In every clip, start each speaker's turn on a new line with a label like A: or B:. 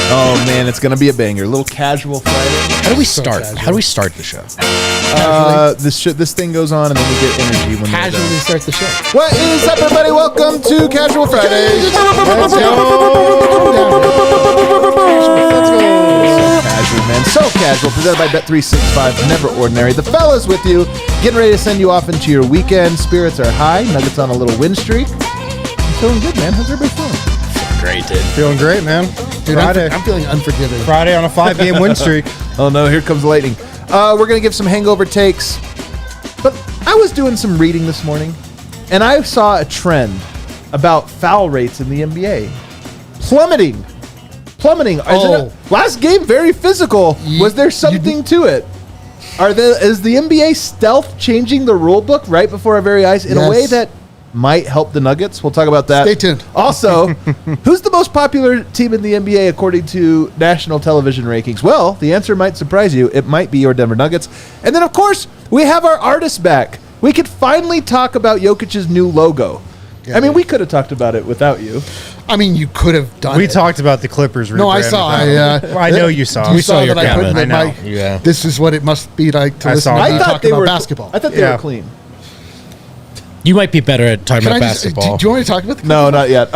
A: Oh man, it's gonna be a banger. A little casual Friday.
B: How do we start? How do we start the show?
A: This thing goes on, and then we get energy when
B: Casually start the show.
A: What is up, everybody? Welcome to Casual Friday.
B: Let's go.
A: Casual, man. So casual. Presented by Bet365. Never ordinary. The fellas with you, getting ready to send you off into your weekend. Spirits are high. Nuggets on a little win streak. I'm feeling good, man. How's everybody feeling?
B: Great, dude.
C: Feeling great, man.
B: Dude,
C: Friday.
B: I'm feeling unforgiving.
C: Friday on a 5-game win streak.
A: Oh no, here comes lightning. We're going to give some hangover takes. But I was doing some reading this morning, and I saw a trend about foul rates in the NBA. Plummeting. Last game, very physical. Was there something to it? Is the NBA stealth changing the rule book right before our very eyes in a way that might help the Nuggets? We'll talk about that.
B: Stay tuned.
A: Also, who's the most popular team in the NBA according to national television rankings? Well, the answer might surprise you. It might be your Denver Nuggets. And then, of course, we have our artist back. We could finally talk about Jokic's new logo. Yeah, I mean, we could have talked about it without you.
B: I mean, you could have done it.
C: We talked about the Clippers.
B: No, I saw.
C: I know you saw.
B: You saw your
C: comment.
B: I know.
C: Yeah.
B: This is what it must be like to listen to you talk about basketball.
A: I thought they were clean.
D: You might be better at talking about basketball.
B: Do you want me to talk about the
A: No, not yet.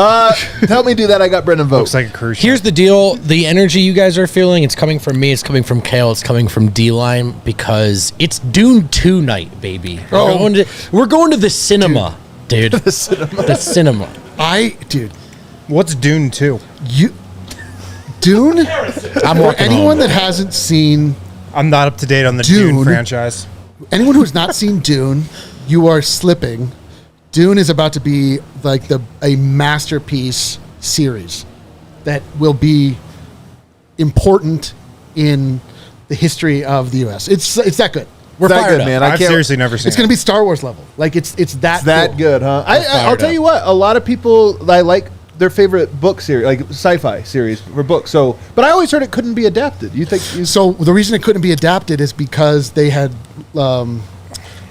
A: Help me do that. I got Brendan Vogt.
C: Looks like a cruise ship.
D: Here's the deal. The energy you guys are feeling, it's coming from me, it's coming from Kale, it's coming from D-Line, because it's Dune 2 night, baby. We're going to the cinema, dude. The cinema.
B: Dude.
C: What's Dune 2?
B: Dune?
D: For
B: anyone that hasn't seen...
C: I'm not up to date on the Dune franchise.
B: Anyone who's not seen Dune, you are slipping. Dune is about to be like a masterpiece series that will be important in the history of the U.S. It's that good.
A: We're that good, man.
C: I've seriously never seen it.
B: It's going to be Star Wars level. Like it's that
A: cool. Good, huh? I'll tell you what. A lot of people like their favorite book series, like sci-fi series for books. So, but I always heard it couldn't be adapted. You think?
B: So the reason it couldn't be adapted is because they had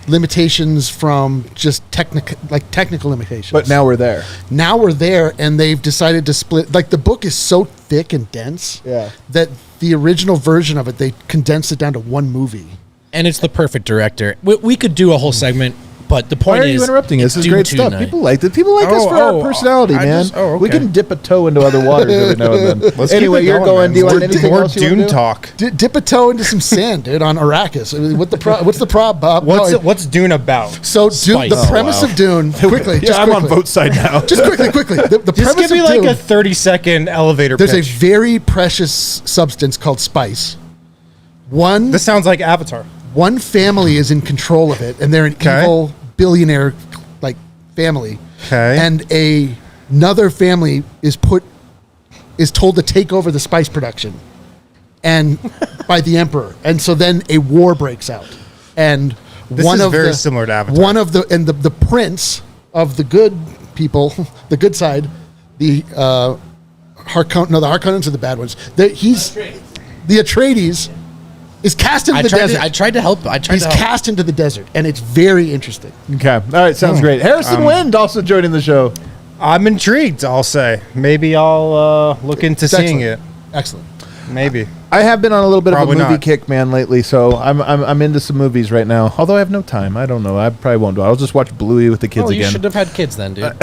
B: limitations from just technical limitations.
A: But now we're there.
B: Now we're there, and they've decided to split. Like the book is so thick and dense that the original version of it, they condensed it down to one movie.
D: And it's the perfect director. We could do a whole segment, but the point is...
A: Why are you interrupting? This is great stuff. People like it. People like us for our personality, man. We can dip a toe into other waters every now and then. Anyway, you're going. Do you want anything else you
C: Dune talk.
B: Dip a toe into some sand, dude, on Arrakis. What's the problem, Bob?
C: What's Dune about?
B: So the premise of Dune, quickly.
A: I'm on Vote's side now.
B: Just quickly. The
C: just
B: premise
C: give me
B: of Dune,
C: like a 30-second elevator pitch.
B: There's a very precious substance called spice.
C: This sounds like Avatar.
B: One family is in control of it, and they're an evil billionaire family.
C: Okay.
B: And another family is told to take over the spice production, and by the emperor. And so then a war breaks out, and
C: this is very similar to Avatar.
B: One of the prince of the good people, the good side, the Harkonnens are the bad ones. The Atreides. Is cast into the desert.
D: I tried to help.
B: He's cast into the desert, and it's very interesting.
A: Okay. All right. Sounds great. Harrison Wind also joining the show.
C: I'm intrigued, I'll say. Maybe I'll look into seeing it.
B: Excellent.
C: Maybe.
A: I have been on a little bit of a movie kick, man, lately, so I'm into some movies right now. Although I have no time. I don't know. I probably won't do it. I'll just watch Bluey with the kids again.
D: You should have had kids then, dude.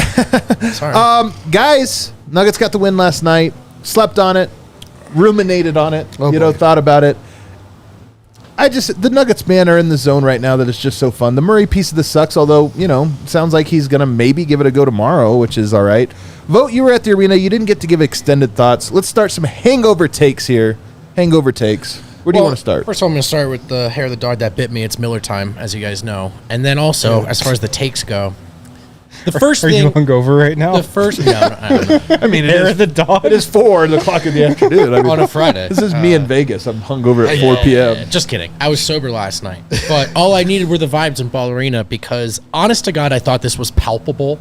D: Sorry.
A: Guys, Nuggets got the win last night. Slept on it. Ruminated on it. Thought about it. The Nuggets, man, are in the zone right now that it's just so fun. The Murray piece of this sucks, although, sounds like he's going to maybe give it a go tomorrow, which is all right. Vote, you were at the arena. You didn't get to give extended thoughts. Let's start some hangover takes here. Hangover takes. Where do you want to start?
D: First of all, I'm going to start with the hair of the dog that bit me. It's Miller time, as you guys know. And then also, as far as the takes go, the first
C: thing... Are you hungover right now?
D: The first... No, I don't know.
A: I mean,
C: hair of the dog?
A: It is 4 o'clock in the afternoon.
D: On a Friday.
A: This is me in Vegas. I'm hungover at 4 p.m.
D: Yeah. Just kidding. I was sober last night. But all I needed were the vibes in Ball Arena because, honest to God, I thought this was palpable.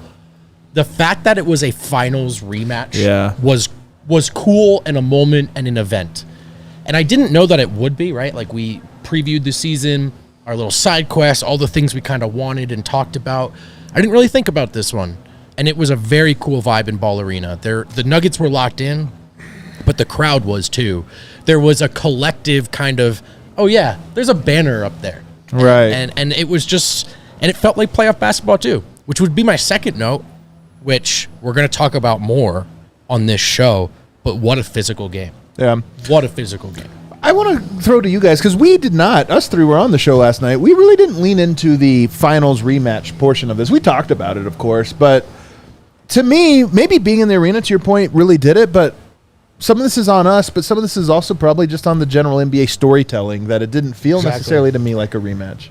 D: The fact that it was a finals rematch was cool and a moment and an event. And I didn't know that it would be, right? Like, we previewed the season, our little side quests, all the things we kind of wanted and talked about. I didn't really think about this one. And it was a very cool vibe in Ball Arena. The Nuggets were locked in. but the crowd was too. There was a collective kind of, oh yeah, there's a banner up there.
A: Right.
D: And it was just, and it felt like playoff basketball too, which would be my second note, which we're going to talk about more on this show, but what a physical game.
A: Yeah.
D: What a physical game.
A: I want to throw to you guys, because we did not, us three were on the show last night. We really didn't lean into the finals rematch portion of this. We talked about it, of course, but to me, maybe being in the arena, to your point, really did it, but some of this is on us, but some of this is also probably just on the general NBA storytelling, that it didn't feel necessarily to me like a rematch.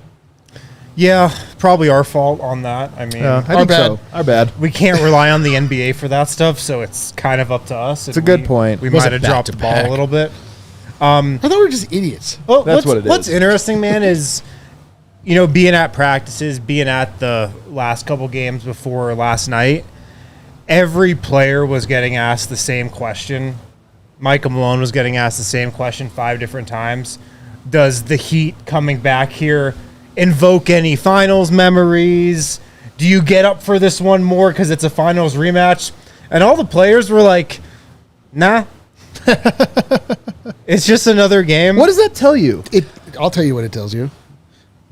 C: Yeah, probably our fault on that. I mean,
A: I think so. Our bad.
C: We can't rely on the NBA for that stuff, so it's kind of up to us.
A: It's a good point.
C: We
D: Was
C: might
D: it
C: have dropped the ball
D: back-to-back?
C: a little bit.
B: I thought we were just idiots.
C: Well,
A: That's what it is.
C: What's interesting, man, is being at practices, being at the last couple games before last night, every player was getting asked the same question. Michael Malone was getting asked the same question 5 different times. Does the Heat coming back here invoke any finals memories? Do you get up for this one more because it's a finals rematch? And all the players were like, nah. It's just another game.
A: What does that tell you?
B: I'll tell you what it tells you.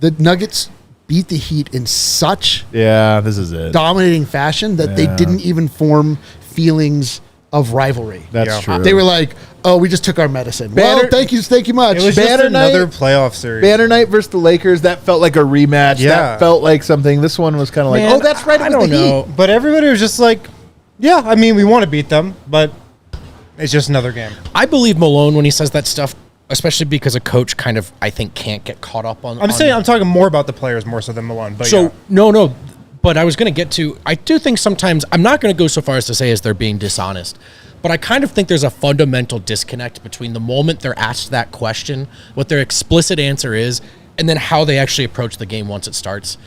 B: The Nuggets beat the Heat in such
A: Yeah, this is it.
B: dominating fashion that they didn't even form feelings of rivalry.
A: That's true.
B: They were like, "Oh, we just took our medicine."
A: Banner-
B: Well, thank you much.
C: It was
A: Banner
C: just another
A: night-
C: playoff series.
A: Banner night versus the Lakers, that felt like a rematch.
C: Yeah.
A: That felt like something. This one was kind of like,
C: Man,
A: oh, that's right. It
C: I
A: was
C: don't
A: the
C: know.
A: Heat.
C: But everybody was just like, yeah, I mean, we want to beat them, but it's just another game.
D: I believe Malone when he says that stuff, especially because a coach kind of, I think, can't get caught up on.
C: I'm talking more about the players more so than Malone. But
D: So
C: yeah.
D: no, but I was going to get to. I do think sometimes I'm not going to go so far as to say as they're being dishonest, but I kind of think there's a fundamental disconnect between the moment they're asked that question, what their explicit answer is, and then how they actually approach the game once it starts.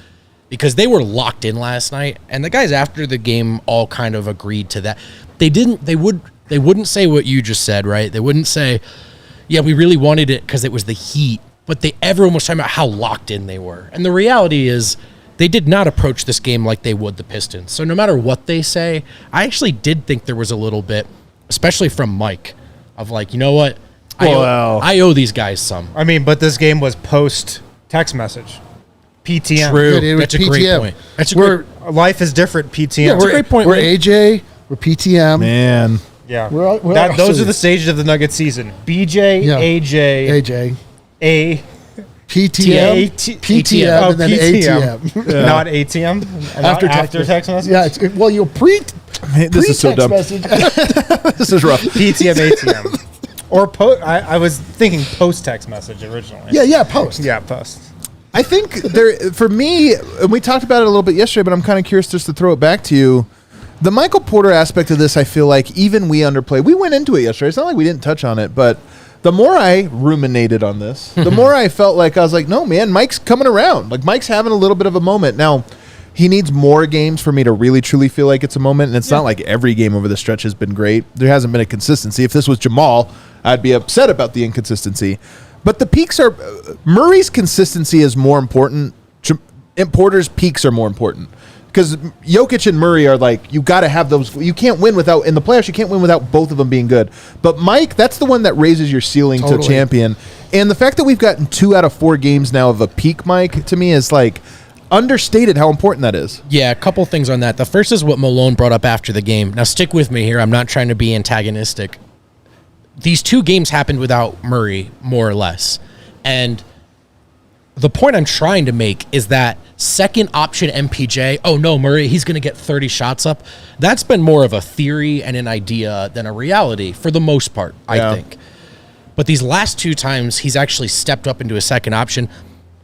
D: Because they were locked in last night, and the guys after the game all kind of agreed to that. They wouldn't say what you just said, right? They wouldn't say, yeah, we really wanted it because it was the Heat, but everyone was talking about how locked in they were. And the reality is they did not approach this game like they would the Pistons. So no matter what they say, I actually did think there was a little bit, especially from Mike, of like, you know what? I owe these guys some.
C: I mean, but this game was post text message. PTM.
D: True.
B: It was
D: That's a great
B: PTM.
D: point. That's a
B: We're
D: great
C: Life is different. PTM.
B: yeah, we're,
D: great point,
B: We're
D: Wade.
B: AJ. We're PTM.
A: Man.
C: yeah.
B: We're
C: Those
B: also-
C: are the stages of the Nuggets season. BJ,
B: Yeah.
C: AJ,
B: AJ.
C: A,
B: PTM. PTM.
C: Oh,
B: And then
C: PTM.
B: ATM.
C: Not ATM.
B: After
C: After text message.
B: Yeah. You'll
A: Man, this is so dumb.
B: message.
A: This is rough.
C: PTM, ATM. Or I was thinking post text message originally.
B: yeah. Post.
C: Yeah, post.
A: I think for me, and we talked about it a little bit yesterday, but I'm kind of curious just to throw it back to you. The Michael Porter aspect of this, I feel like even we underplay. We went into it yesterday. It's not like we didn't touch on it, but the more I ruminated on this, the more I felt like I was like, no, man, Mike's coming around. Like Mike's having a little bit of a moment. Now, he needs more games for me to really, truly feel like it's a moment, and it's not like every game over the stretch has been great. There hasn't been a consistency. If this was Jamal, I'd be upset about the inconsistency. But the peaks are Murray's consistency is more important. Porter's peaks are more important because Jokic and Murray are like you got to have those. You can't win without in the playoffs. You can't win without both of them being good. But Mike, that's the one that raises your ceiling to champion. And the fact that we've gotten 2 out of 4 games now of a peak Mike to me is like understated how important that is.
D: Yeah, a couple things on that. The first is what Malone brought up after the game. Now, stick with me here. I'm not trying to be antagonistic. These 2 games happened without Murray, more or less. And the point I'm trying to make is that second option MPJ, oh no, Murray, he's going to get 30 shots up. That's been more of a theory and an idea than a reality for the most part, I think. But these last 2 times, he's actually stepped up into a second option.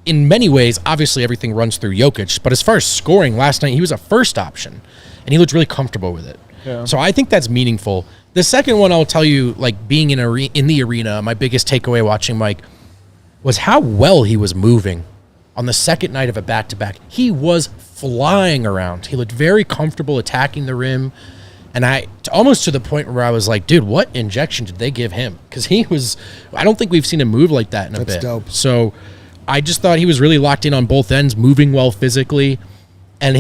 D: In many ways, obviously everything runs through Jokic, but as far as scoring last night, he was a first option, and he looked really comfortable with it. Yeah. So I think that's meaningful. The second one I'll tell you, like being in the arena, my biggest takeaway watching Mike was how well he was moving on the second night of a back-to-back. He was flying around. He looked very comfortable attacking the rim. And almost to the point where I was like, dude, what injection did they give him? Because I don't think we've seen him move like that in a bit.
B: That's dope.
D: So I just thought he was really locked in on both ends, moving well physically. And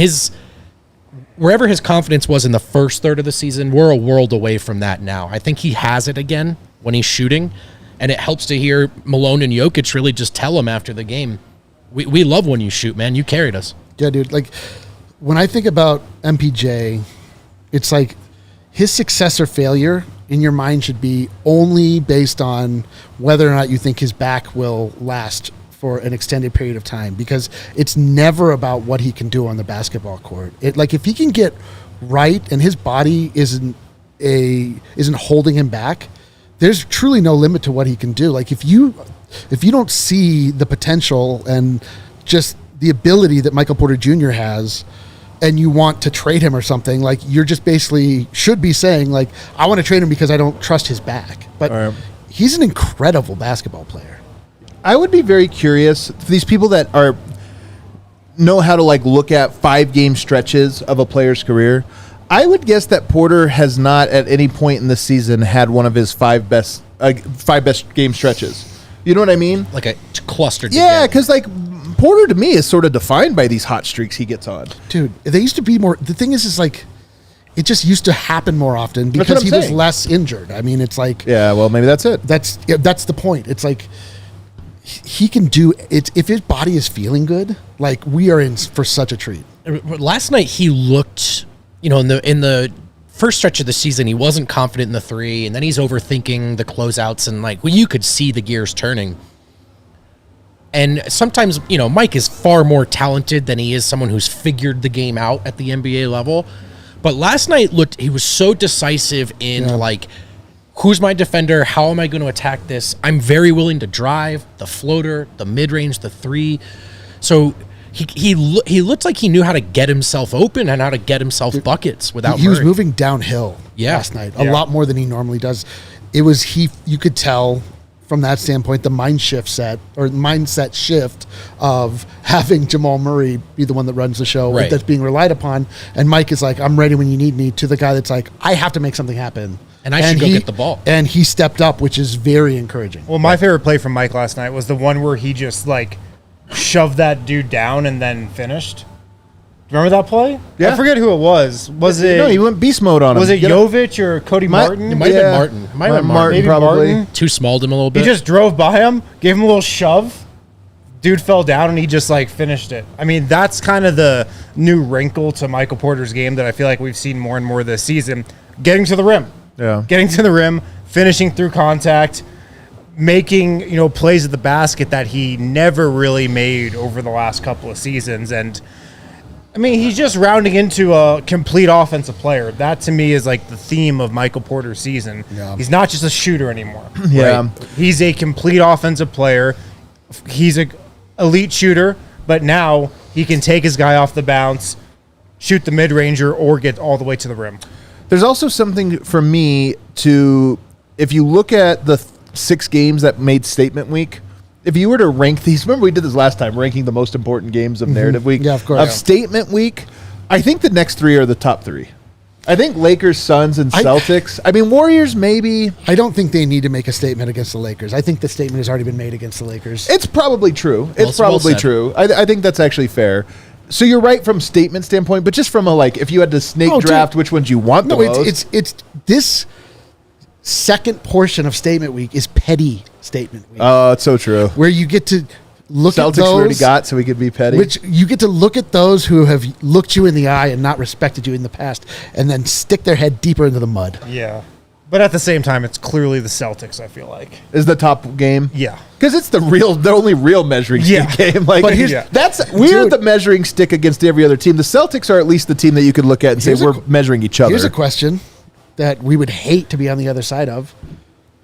D: wherever his confidence was in the first third of the season, we're a world away from that now. I think he has it again when he's shooting, and it helps to hear Malone and Jokic really just tell him after the game, we love when you shoot, man. You carried us.
B: Yeah, dude. Like, when I think about MPJ, it's like his success or failure in your mind should be only based on whether or not you think his back will last for an extended period of time, because it's never about what he can do on the basketball court. Like, if he can get right and his body isn't holding him back, there's truly no limit to what he can do. Like, if you don't see the potential and just the ability that Michael Porter Jr. has, and you want to trade him or something, like, you're just basically should be saying, like, I want to trade him because I don't trust his back. But he's an incredible basketball player.
A: I would be very curious for these people that know how to like look at 5-game stretches of a player's career. I would guess that Porter has not at any point in the season had one of his five best game stretches. You know what I mean?
D: Like a clustered.
A: Yeah, because like Porter to me is sort of defined by these hot streaks he gets on.
B: Dude, they used to be more. The thing is like, it just used to happen more often because he was less injured. I mean, it's like,
A: yeah, well, maybe that's it.
B: That's the point. It's like, he can do it if his body is feeling good. Like, we are in for such a treat.
D: Last night he looked, in the first stretch of the season, he wasn't confident in the three, and then he's overthinking the closeouts, and like, well, you could see the gears turning. And sometimes, Mike is far more talented than he is someone who's figured the game out at the NBA level. But last night he was so decisive in like, who's my defender? How am I going to attack this? I'm very willing to drive the floater, the mid-range, the three. So he looked like he knew how to get himself open and how to get himself buckets without
B: He was
D: Murray.
B: moving downhill last night a lot more than he normally does. It was you could tell from that standpoint the mindset shift of having Jamal Murray be the one that runs the show that's being relied upon, and Mike is like, I'm ready when you need me, to the guy that's like, I have to make something happen.
D: And I should go get the ball.
B: And he stepped up, which is very encouraging.
C: Well, my favorite play from Mike last night was the one where he just, like, shoved that dude down and then finished. Remember that play?
A: Yeah.
C: I forget who it was. Was it...
A: No, he went beast mode on him.
C: Was it Jovic or Cody Martin?
D: It might have been Martin. It might have been Martin.
C: Maybe
A: probably.
C: Martin.
D: Too smalled him a little bit.
C: He just drove by him, gave him a little shove. Dude fell down, and he just, like, finished it. I mean, that's kind of the new wrinkle to Michael Porter's game that I feel like we've seen more and more this season. Getting to the rim.
A: Yeah.
C: Getting to the rim, finishing through contact, making, plays at the basket that he never really made over the last couple of seasons. And, I mean, he's just rounding into a complete offensive player. That, to me, is like the theme of Michael Porter's season. Yeah. He's not just a shooter anymore.
A: Yeah.
C: Right? He's a complete offensive player. He's an elite shooter, but now he can take his guy off the bounce, shoot the mid-ranger, or get all the way to the rim.
A: There's also something for me to, if you look at the 6 games that made Statement Week, if you were to rank these, remember we did this last time, ranking the most important games of Narrative Week?
B: Yeah, of course.
A: Of Statement Week, I think the next 3 are the top 3. I think Lakers, Suns, and Celtics. I mean, Warriors, maybe.
B: I don't think they need to make a statement against the Lakers. I think the statement has already been made against the Lakers.
A: It's probably true. It's probably true. I think that's actually fair. So you're right from statement standpoint, but just from a, like, if you had to snake draft which ones you want the most.
B: It's this second portion of Statement Week is petty Statement Week.
A: Oh, it's so true.
B: Where you get to look
A: Celtics
B: at those.
A: already got, so we could be petty.
B: Which you get to look at those who have looked you in the eye and not respected you in the past, and then stick their head deeper into the mud.
C: Yeah. But at the same time, it's clearly the Celtics, I feel like.
A: Is the top game?
C: Yeah.
A: Because it's the only real measuring stick game. Like,
B: but
A: we're the measuring stick against every other team. The Celtics are at least the team that you could look at and say we're measuring each other.
B: Here's a question that we would hate to be on the other side of.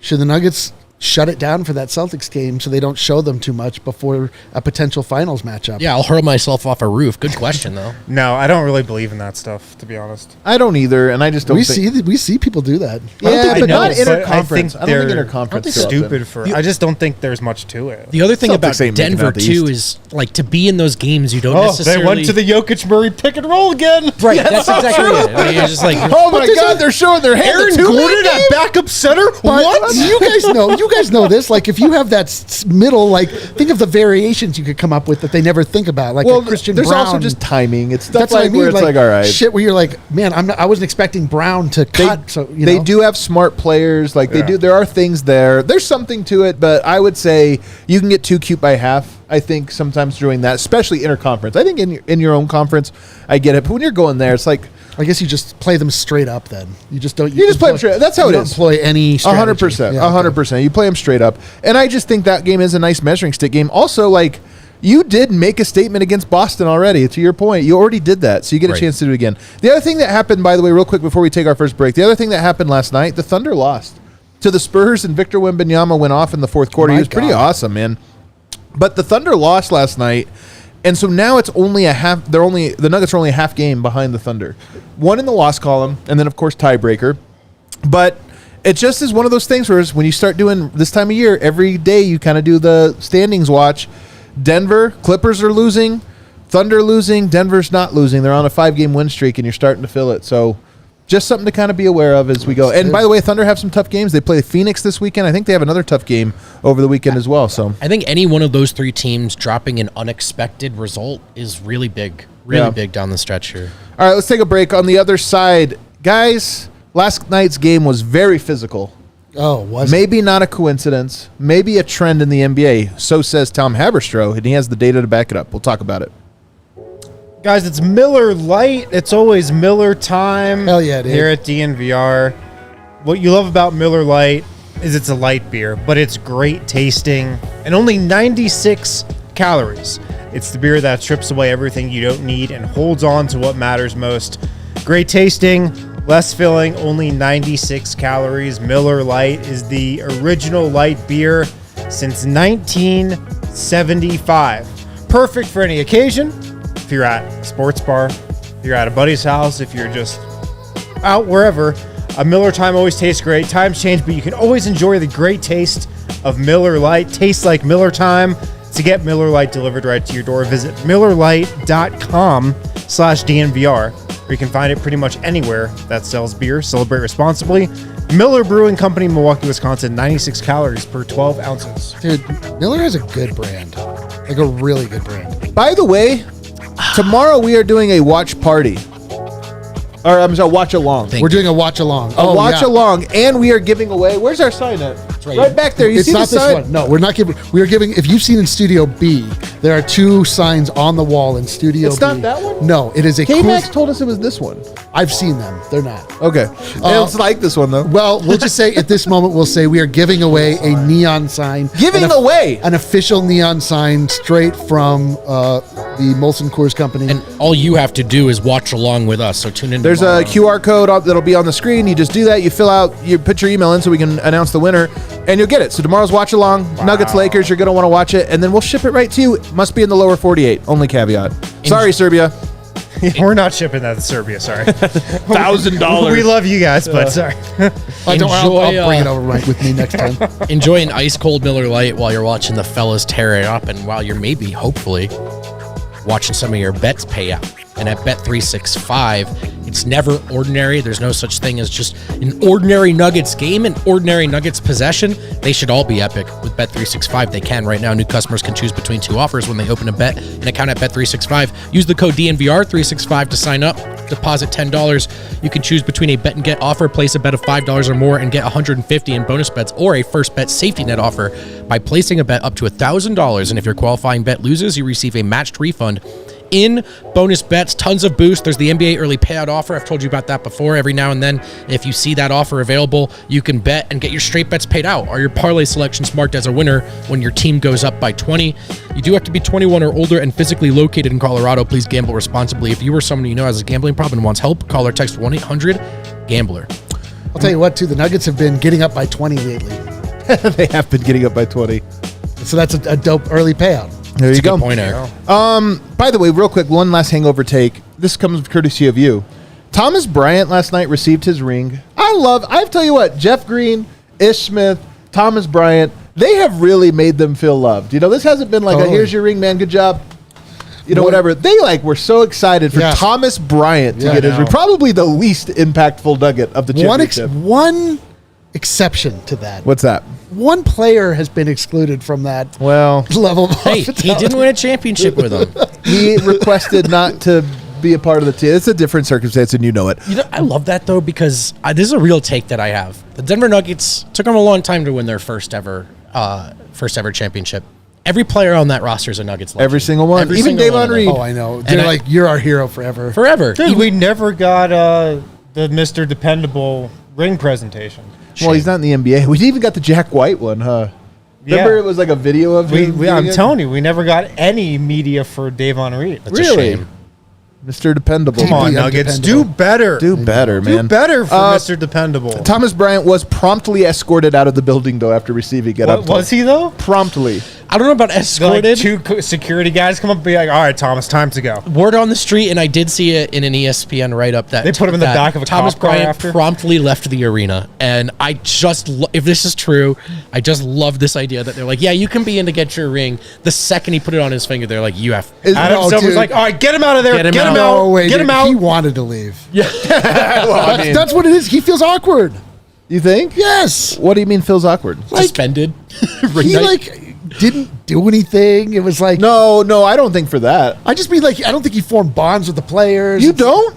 B: Should the Nuggets shut it down for that Celtics game so they don't show them too much before a potential finals matchup?
D: Yeah, I'll hurl myself off a roof. Good question, though.
C: No, I don't really believe in that stuff, to be honest.
A: I don't either, and I just don't
B: we see people do that.
A: Yeah, but not
C: but
A: interconference. I don't think interconference.
C: Stupid for. I just don't think there's much to it.
D: The other thing about
A: Celtics ain't making
D: Denver
A: out the
D: too
A: East.
D: is like to be in those games you don't necessarily.
C: They went to the Jokic Murray pick and roll again.
D: Right, that's exactly it. I mean, you're just like,
A: Oh my God, they're showing their hand.
C: Aaron Gordon at backup center.
B: What? You you guys know this. Like, if you have that middle, like, think of the variations you could come up with that they never think about. Like, Christian
A: there's
B: Brown.
A: also just timing. It's stuff
B: That's what I mean.
A: where it's like, all right.
B: Shit where you're like, man, I wasn't expecting Brown to cut.
A: They do have smart players. Like, they do. There are things there. There's something to it, but I would say you can get too cute by half. I think sometimes doing that, especially interconference. I think in your own conference, I get it. But when you're going there, it's like,
B: I guess you just play them straight up. Then you just don't.
A: You just play them straight. That's how it is.
B: Employ any
A: 100%. 100%. You play them straight up, and I just think that game is a nice measuring stick game. Also, like, you did make a statement against Boston already. To your point, you already did that, so you get a chance to do it again. The other thing that happened, by the way, real quick before we take our first break, the other thing that happened last night, the Thunder lost to the Spurs, and Victor Wembanyama went off in the fourth quarter. He was pretty awesome, man. But the Thunder lost last night, and so now it's only a half. The Nuggets are only a half game behind the Thunder, one in the loss column, and then of course tiebreaker. But it just is one of those things where when you start doing this time of year, every day you kind of do the standings watch. Denver, Clippers are losing, Thunder losing, Denver's not losing. They're on a 5-game win streak, and you're starting to feel it. So just something to kind of be aware of as we go. And by the way, Thunder have some tough games. They play Phoenix this weekend. I think they have another tough game over the weekend as well. So
D: I think any one of those three teams dropping an unexpected result is really big. Really big down the stretch here.
A: All right, let's take a break. On the other side, guys, last night's game was very physical.
B: Oh, was
A: maybe not a coincidence. Maybe a trend in the NBA. So says Tom Haberstroh, and he has the data to back it up. We'll talk about it.
C: Guys, it's Miller Lite. It's always Miller time.
B: Hell yeah, dude.
C: Here at DNVR. What you love about Miller Lite is it's a light beer, but it's great tasting and only 96 calories. It's the beer that strips away everything you don't need and holds on to what matters most. Great tasting, less filling, only 96 calories. Miller Lite is the original light beer since 1975. Perfect for any occasion. If you're at a sports bar, if you're at a buddy's house, if you're just out wherever, a Miller Time always tastes great. Times change, but you can always enjoy the great taste of Miller Lite. Tastes like Miller Time. To get Miller Lite delivered right to your door, visit MillerLite.com/DNVR, where you can find it pretty much anywhere that sells beer. Celebrate responsibly. Miller Brewing Company, Milwaukee, Wisconsin, 96 calories per 12 ounces.
B: Dude, Miller has a good brand. Like a really good brand.
A: By the way, tomorrow we are doing a watch party. Or I'm sorry, watch along.
B: We're doing a watch along.
A: A watch along, and we are giving away. Where's our sign at? It's right back there. You
B: it's
A: see
B: not
A: the
B: this
A: sign?
B: one. No, we're not giving. We are giving. If you've seen in Studio B, there are 2 signs on the wall in Studio B.
A: It's not that one?
B: No, it is a
A: K-Max told us it was this one.
B: I've seen them. They're not.
A: Okay. It's like this one, though.
B: Well, we'll just say at this moment, we'll say we are giving away a neon sign.
A: Giving away?
B: An official neon sign straight from the Molson Coors Company.
D: And all you have to do is watch along with us. So tune in.
A: There's a QR code that'll be on the screen. You just do that. You fill out, you put your email in so we can announce the winner, and you'll get it. So tomorrow's watch along. Wow. Nuggets, Lakers, you're going to want to watch it, and then we'll ship it right to you. It must be in the lower 48. Only caveat. Sorry, Serbia.
C: We're not shipping that to Serbia, sorry.
A: $1,000.
C: We love you guys, but sorry.
B: I'll bring it over with me next time.
D: Enjoy an ice cold Miller Lite while you're watching the fellas tear it up, and while you're maybe, hopefully, watching some of your bets pay out. And at Bet365, it's never ordinary. There's no such thing as just an ordinary Nuggets game, an ordinary Nuggets possession. They should all be epic. With Bet365, they can right now. New customers can choose between 2 offers when they open an account at Bet365. Use the code DNVR365 to sign up. Deposit $10. You can choose between a bet and get offer. Place a bet of $5 or more and get $150 in bonus bets, or a first bet safety net offer by placing a bet up to $1,000. And if your qualifying bet loses, you receive a matched refund in bonus bets. Tons of boosts. There's the NBA early payout offer. I've told you about that before. Every now and then, if you see that offer available, you can bet and get your straight bets paid out, or your parlay selections marked as a winner when your team goes up by 20. You do have to be 21 or older and physically located in Colorado. Please gamble responsibly. If you or someone you know has a gambling problem and wants help, call or text 1-800-GAMBLER.
B: I'll tell you what, too, the Nuggets have been getting up by 20 lately.
A: They have been getting up by 20.
B: So that's a dope early payout.
A: There you go.
D: Good point, Eric.
A: By the way, real quick, one last hangover take. This comes courtesy of you. Thomas Bryant last night received his ring. I tell you what, Jeff Green, Ish Smith, Thomas Bryant, they have really made them feel loved. You know, this hasn't been like, here's your ring, man, good job. You know, whatever. They were so excited for Thomas Bryant to get his ring. Probably the least impactful Nugget of the championship.
B: One exception to that.
A: What's that?
B: One player has been excluded from that level of
D: Hey, he didn't win a championship with them.
A: He requested not to be a part of the team. It's a different circumstance, and you know it.
D: I love that, though, because this is a real take that I have. The Denver Nuggets took them a long time to win their first ever championship. Every player on that roster is a Nuggets legend.
A: Every single one. Even Davon Reed.
B: Oh, I know. They're like, you're our hero forever.
D: Forever.
C: Dude, we never got the Mr. Dependable ring presentation.
A: Well, he's not in the NBA. We even got the Jack White one, huh? Remember it was like a video of him?
C: I'm telling you, we never got any media for Davon Reed.
D: That's a shame.
A: Mr. Dependable.
C: Come on, Nuggets. Do better.
A: Do better, man.
C: Do better for Mr. Dependable.
A: Thomas Bryant was promptly escorted out of the building, though, after receiving it.
C: Was he, though?
A: Promptly.
D: I don't know about escorted.
C: Like two security guys come up and be like, all right, Thomas, time to go.
D: Word on the street, and I did see it in an ESPN write-up that
C: they put him in the back of a
D: Thomas
C: cop car
D: Bryant
C: after?
D: promptly left the arena. And I just, if this is true, I just love this idea that they're like, yeah, you can be in to get your ring. The second he put it on his finger, they're like, you have.
C: Adam Silver's like, all right, get him out of there. Get him out.
B: No, wait,
C: get him out.
B: He wanted to leave.
D: Yeah.
A: Well,
B: That's what it is. He feels awkward.
A: You think?
B: Yes.
A: What do you mean feels awkward?
D: Suspended.
B: He didn't do anything. It was like
A: No, I don't think for that.
B: I just mean like I don't think he formed bonds with the players.
A: You don't?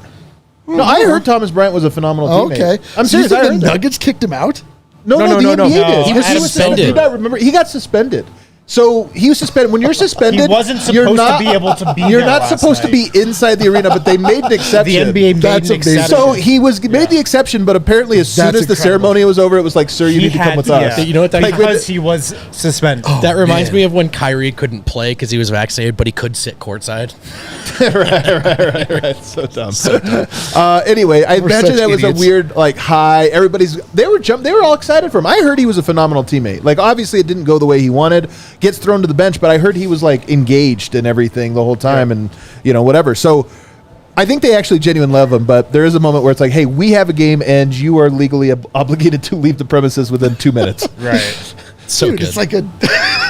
A: No, I heard Thomas Bryant was a phenomenal teammate.
B: Okay.
A: I'm
B: So you
A: serious. I
B: think
A: heard
B: the
A: that.
B: Nuggets kicked him out?
A: No, the NBA did.
D: He was suspended.
A: You not remember? He got suspended. So he was suspended. When you're suspended,
C: He wasn't
A: you're
C: supposed to
A: not-
C: be able to be
A: You're
C: there
A: not
C: last
A: supposed to
C: night.
A: be inside the arena, but they made an
C: The
A: exception.
C: NBA made
B: That's
C: an
B: amazing.
C: exception.
A: So he made the exception, but apparently as soon
B: That's
A: as the
B: incredible.
A: ceremony was over, it was like, sir, you
C: He
A: need to come
C: had
A: with
C: to,
A: us.
C: yeah.
D: You know what that
A: Like,
C: because he was suspended.
D: That reminds
B: man.
D: me of when Kyrie couldn't play because he was vaccinated, but he could sit courtside.
A: right. So dumb. Anyway, I
B: We're
A: imagine
B: such
A: that was
B: idiots.
A: a weird high. They were all excited for him. I heard he was a phenomenal teammate. Like obviously it didn't go the way he wanted. Gets thrown to the bench, but I heard he was like engaged in everything the whole time and whatever. So I think they actually genuinely love him, but there is a moment where it's like, hey, we have a game and you are legally obligated to leave the premises within 2 minutes.
C: Right.
D: So
B: Dude,
D: good.
B: it's like a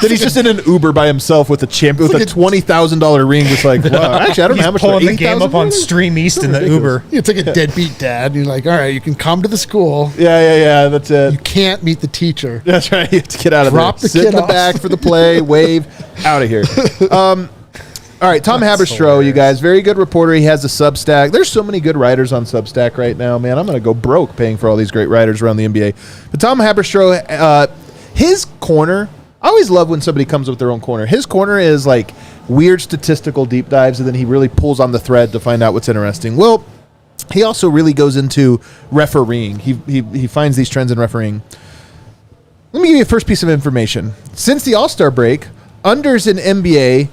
A: Then he's just in an Uber by himself with a with a $20,000 ring. Just like, wow. Actually, I don't know how much.
C: Pulling the
A: $80,000?
C: game up on Stream East in the
A: ridiculous.
C: Uber.
B: it's like a deadbeat dad. And you're like, all right, you can come to the school.
A: Yeah. That's it.
B: You can't meet the teacher.
A: That's right. You have to get out of
B: Drop
A: there.
B: the
A: Sit
B: kid
A: in the
B: off.
A: back for the play. Wave. Out of here. All right, Tom Haberstroh, you guys. Very good reporter. He has a Substack. There's so many good writers on Substack right now, man. I'm going to go broke paying for all these great writers around the NBA. But Tom Haberstroh, his corner, I always love when somebody comes up with their own corner. His corner is like weird statistical deep dives, and then he really pulls on the thread to find out what's interesting. Well, he also really goes into refereeing. He finds these trends in refereeing. Let me give you a first piece of information. Since the All-Star break, unders in NBA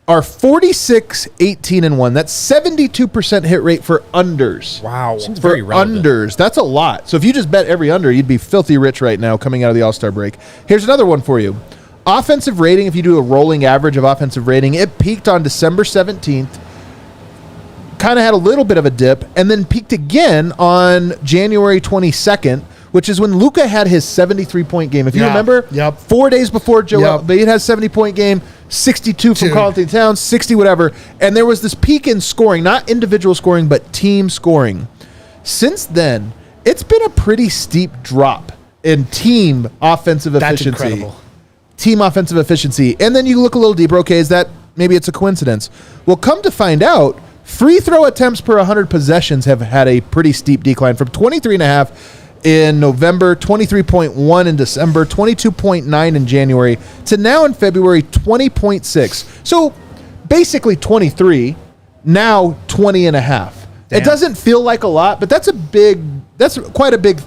A: are 46, 18, and 1. That's 72% hit rate for unders.
C: Wow.
D: Seems
A: For
D: very relevant.
A: unders. That's a lot. So if you just bet every under, you'd be filthy rich right now coming out of the All-Star break. Here's another one for you. Offensive rating, if you do a rolling average of offensive rating, it peaked on December 17th, kind of had a little bit of a dip, and then peaked again on January 22nd, which is when Luka had his 73-point game. If you
B: Yeah.
A: remember,
B: Yep.
A: 4 days before Joel,
B: Yep.
A: but he had a 70-point game, 62 from
B: Dude.
A: Karl Anthony Towns, 60 whatever, and there was this peak in scoring, not individual scoring, but team scoring. Since then, it's been a pretty steep drop in team offensive
B: That's
A: efficiency.
B: incredible.
A: Team offensive efficiency. And then you look a little deeper. Okay, is that maybe it's a coincidence? Well, come to find out, free throw attempts per 100 possessions have had a pretty steep decline from 23.5 in November, 23.1 in December, 22.9 in January, to now in February, 20.6. So basically 23, now 20 and a half.
C: Damn.
A: It doesn't feel like a lot, but that's quite a big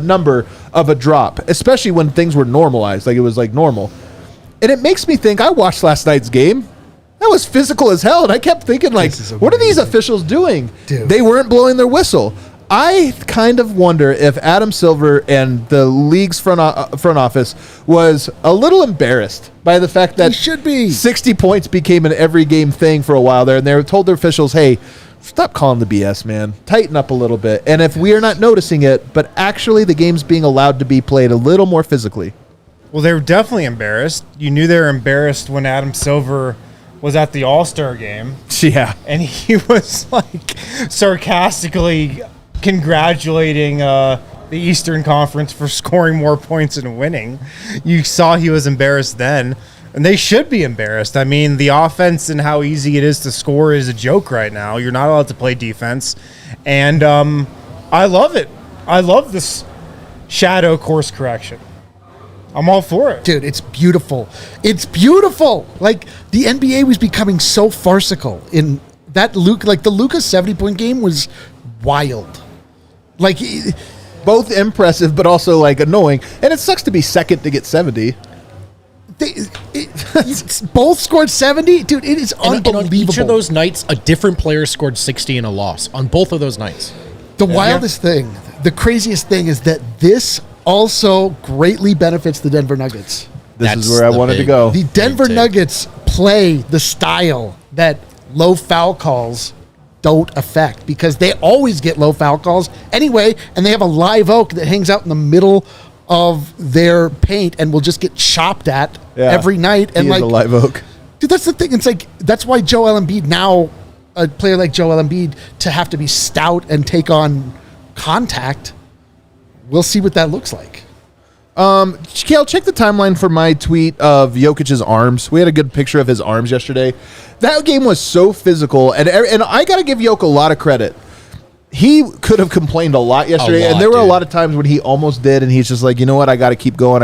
A: number of a drop, especially when things were normalized, like it was like normal. And it makes me think, I watched last night's game. That was physical as hell, and I kept thinking, like,
B: This is
A: what are these
B: amazing.
A: officials doing?
B: Dude.
A: They weren't blowing their whistle. I kind of wonder if Adam Silver and the league's front office was a little embarrassed by the fact that
B: He should be.
A: 60 points became an every game thing for a while there, and they were told their officials, hey, stop calling the BS, man. Tighten up a little bit. And if we are not noticing it, but actually the game's being allowed to be played a little more physically.
C: Well, they were definitely embarrassed. You knew they were embarrassed when Adam Silver was at the All-Star game,
A: Yeah.
C: and he was like sarcastically congratulating the Eastern Conference for scoring more points and winning. You saw he was embarrassed then, and they should be embarrassed. I mean, the offense and how easy it is to score is a joke right now. You're not allowed to play defense, and I love it. I love this shadow course correction. I'm all for it.
B: Dude, it's beautiful. It's beautiful. Like, the NBA was becoming so farcical in that Luka, like the Luka 70-point game was wild. Like,
A: both impressive, but also like annoying. And it sucks to be second to get 70.
B: Both scored 70? Dude, it is unbelievable.
D: And on each of those nights, a different player scored 60 in a loss. On both of those nights.
B: The wildest thing, the craziest thing is that this also greatly benefits the Denver Nuggets.
A: This is where I wanted to go.
B: The Denver Nuggets play the style that low foul calls don't affect, because they always get low foul calls anyway, and they have a live oak that hangs out in the middle of their paint and will just get chopped at every night. And
A: like a live oak.
B: Dude, that's the thing. It's like, that's why Joel Embiid now, a player like Joel Embiid, to have to be stout and take on contact, we'll see what that looks like.
A: Kale, check the timeline for my tweet of Jokic's arms. We had a good picture of his arms yesterday. That game was so physical, and I got to give Jokic a lot of credit. He could have complained a lot yesterday, and there were a lot of times when he almost did, and he's just like, you know what, I got to keep going,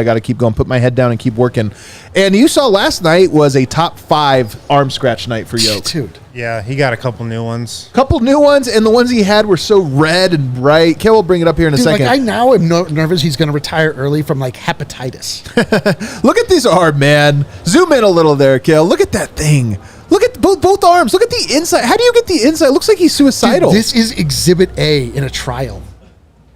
A: put my head down and keep working. And you saw last night was a top 5 arm scratch night for Jokic.
B: Dude.
C: Yeah, he got a couple new ones.
A: And the ones he had were so red and bright. Kale will bring it up here in a second.
B: Like, I now am nervous he's going to retire early from, like, hepatitis.
A: Look at this arm, man. Zoom in a little there, Kale. Look at that thing. Look at both arms. Look at the inside. How do you get the inside? It looks like he's suicidal.
B: Dude, this is Exhibit A in a trial.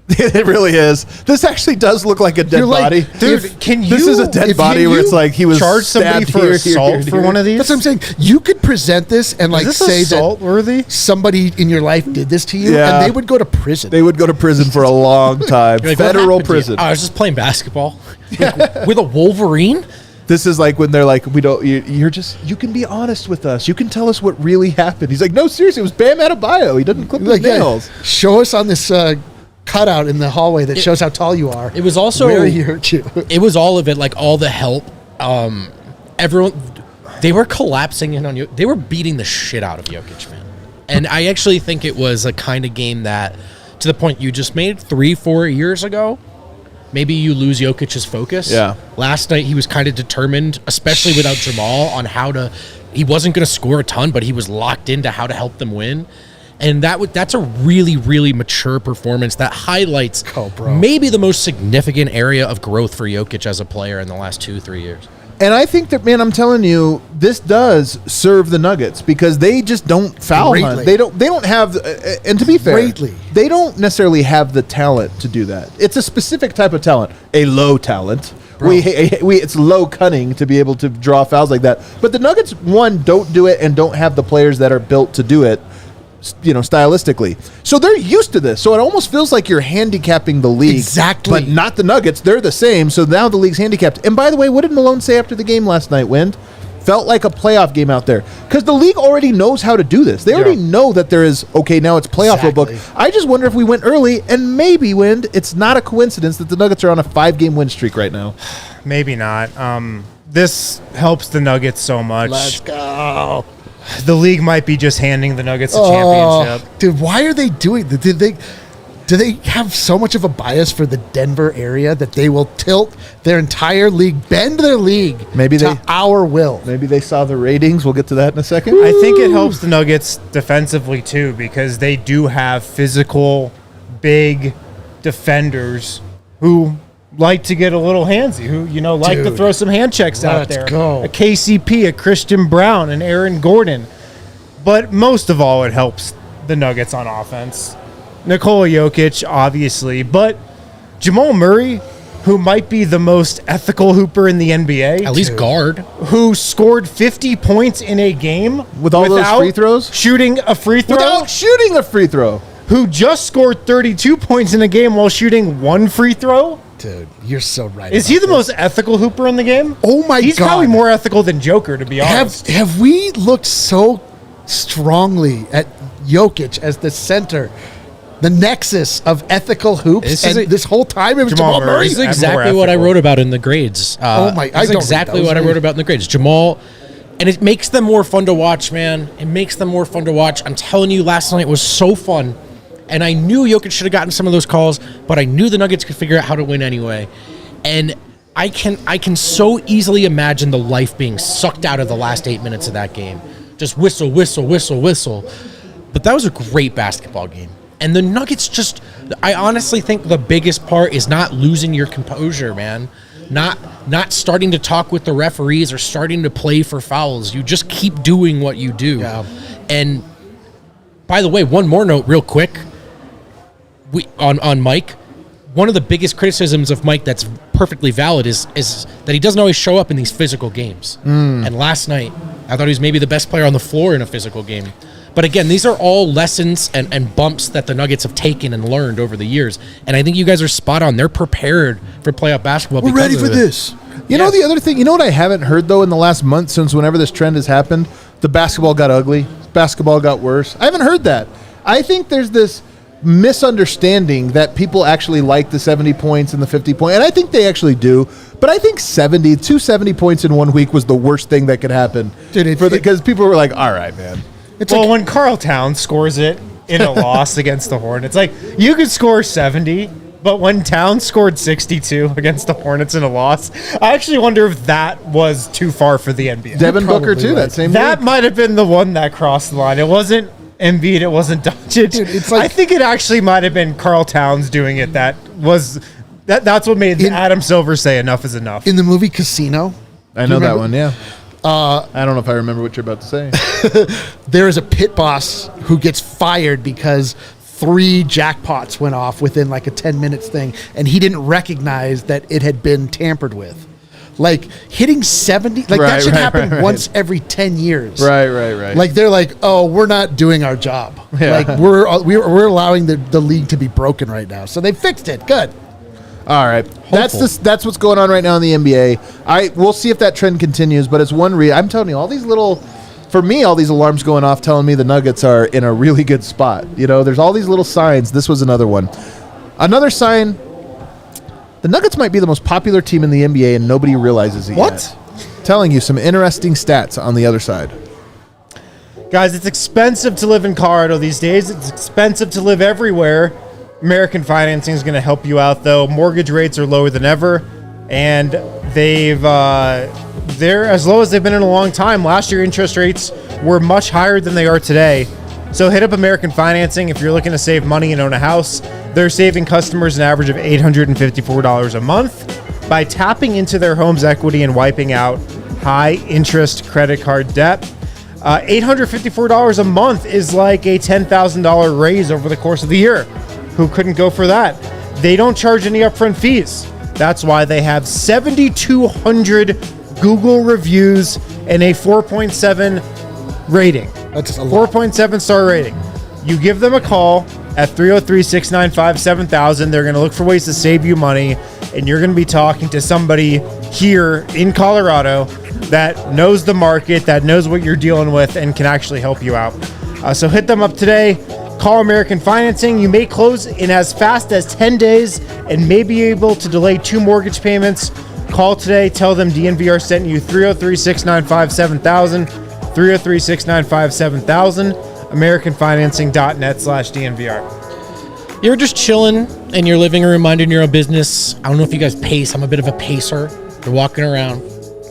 A: It really is. This actually does look like a dead body.
C: Dude,
A: this is a dead body where it's like he was
C: charge somebody for assault for one of these?
B: That's what I'm saying. You could present this and like say that somebody in your life did this to you, and they would go to prison.
A: They would go to prison for a long time.
D: Like,
A: federal prison.
D: I was just playing basketball with a Wolverine.
A: This is like when they're like, we don't. You can be honest with us. You can tell us what really happened. He's like, no, seriously, it was Bam Adebayo. He doesn't clip his nails.
B: Show us on this cutout in the hallway that shows how tall you are.
D: It was also
B: where he hurt you.
D: It was all of it, like all the help. Everyone, they were collapsing in on you. They were beating the shit out of Jokic, man. And I actually think it was a kind of game that, to the point you just made, 3-4 years ago, maybe you lose Jokic's focus.
A: Yeah.
D: Last night he was kind of determined, especially without Jamal, on how to. He wasn't going to score a ton, but he was locked into how to help them win. And that's a really, really mature performance that highlights maybe the most significant area of growth for Jokic as a player in the last 2-3 years.
A: And I think that, man, I'm telling you, this does serve the Nuggets because they just don't foul hunt. They don't have, and to be fair, they don't necessarily have the talent to do that. It's a specific type of talent, a low talent. It's low cunning to be able to draw fouls like that. But the Nuggets, one, don't do it and don't have the players that are built to do it, stylistically. So they're used to this. So it almost feels like you're handicapping the league.
B: Exactly.
A: But not the Nuggets. They're the same. So now the league's handicapped. And by the way, what did Malone say after the game last night, Wind? Felt like a playoff game out there. Because the league already knows how to do this. They already know that there is, now it's playoff book. I just wonder if we went early, and maybe, Wind, it's not a coincidence that the Nuggets are on a 5-game win streak right now.
C: Maybe not. This helps the Nuggets so much.
B: Let's go.
C: The league might be just handing the Nuggets a championship.
B: Dude, why are they doing that? Do they have so much of a bias for the Denver area that they will tilt their entire league, bend their league to our will?
A: Maybe they saw the ratings. We'll get to that in a second.
C: I think it helps the Nuggets defensively, too, because they do have physical, big defenders who like to get a little handsy, who, like to throw some hand checks out there.
B: Go.
C: A KCP, a Christian Brown, an Aaron Gordon. But most of all, it helps the Nuggets on offense. Nikola Jokic, obviously, but Jamal Murray, who might be the most ethical hooper in the NBA.
D: At least guard.
C: Who scored 50 points in a game
A: with all those free throws?
C: Shooting a free throw?
A: Without shooting a free throw.
C: Who just scored 32 points in a game while shooting 1 free throw?
B: Dude, you're so right.
C: Is he the most ethical hooper in the game?
B: Oh my God.
C: He's probably more ethical than Joker, to be honest.
B: Have we looked so strongly at Jokic as the center The nexus of ethical hoops, this whole time it was Jamal Murray.
D: This is exactly what I wrote about in the grades. That's exactly what I wrote about in the grades. Jamal, and it makes them more fun to watch, man. It makes them more fun to watch. I'm telling you, last night was so fun. And I knew Jokic should have gotten some of those calls, but I knew the Nuggets could figure out how to win anyway. And I can so easily imagine the life being sucked out of the last 8 minutes of that game. Just whistle, whistle, whistle, whistle. But that was a great basketball game. And the Nuggets I honestly think the biggest part is not losing your composure, man. Not starting to talk with the referees or starting to play for fouls. You just keep doing what you do. Yeah. And by the way, one more note real quick. On Mike, one of the biggest criticisms of Mike that's perfectly valid is that he doesn't always show up in these physical games. And last night, I thought he was maybe the best player on the floor in a physical game. But again, these are all lessons and bumps that the Nuggets have taken and learned over the years. And I think you guys are spot on. They're prepared for playoff basketball.
A: We're ready for this. You know, the other thing, what I haven't heard, though, in the last month since whenever this trend has happened, the basketball got ugly. Basketball got worse. I haven't heard that. I think there's this misunderstanding that people actually like the 70 points and the 50 points, and I think they actually do. But I think 270 points in 1 week was the worst thing that could happen. Because people were like, all right, man.
C: When Karl Towns scores it in a loss against the Hornets, like, you could score 70, but when Towns scored 62 against the Hornets in a loss, I actually wonder if that was too far for the NBA.
A: Devin Booker, too, that same
C: That
A: week.
C: might have been the one that crossed the line. It wasn't Embiid, it wasn't Doncic. Dude, I think it actually might have been Karl Towns doing it. That's what made Adam Silver say enough is enough.
B: In the movie Casino.
A: I know that one, yeah. I don't know if I remember what you're about to say.
B: There is a pit boss who gets fired because 3 jackpots went off within like a 10 minutes thing, and he didn't recognize that it had been tampered with. Like hitting 70, that should happen once every 10 years.
A: Right.
B: Like they're like, oh, we're not doing our job.
A: Yeah.
B: Like we're allowing the league to be broken right now. So they fixed it. Good.
A: All right, that's what's going on right now in the NBA. We'll see if that trend continues, but it's one I'm telling you, all these alarms going off telling me the Nuggets are in a really good spot. There's all these little signs. This was another one. Another sign. The Nuggets might be the most popular team in the NBA, and nobody realizes it yet. Telling you some interesting stats on the other side.
C: Guys, it's expensive to live in Colorado these days. It's expensive to live everywhere. American Financing is going to help you out, though. Mortgage rates are lower than ever, and they're as low as they've been in a long time. Last year, interest rates were much higher than they are today. So hit up American Financing if you're looking to save money and own a house. They're saving customers an average of $854 a month by tapping into their home's equity and wiping out high-interest credit card debt. $854 a month is like a $10,000 raise over the course of the year. Who couldn't go for that? They don't charge any upfront fees. That's why they have 7,200 Google reviews and a 4.7 rating.
B: That's a lot.
C: 4.7 star rating. You give them a call at 303-695-7000. They're going to look for ways to save you money, and you're going to be talking to somebody here in Colorado that knows the market, that knows what you're dealing with, and can actually help you out. So hit them up today. Call American Financing. You may close in as fast as 10 days and may be able to delay 2 mortgage payments. Call today. Tell them DNVR sent you. 303-695-7000. 303-695-7000. AmericanFinancing.net/DNVR.
D: You're just chilling in your living room, minding your own business. I don't know if you guys pace. I'm a bit of a pacer. You're walking around.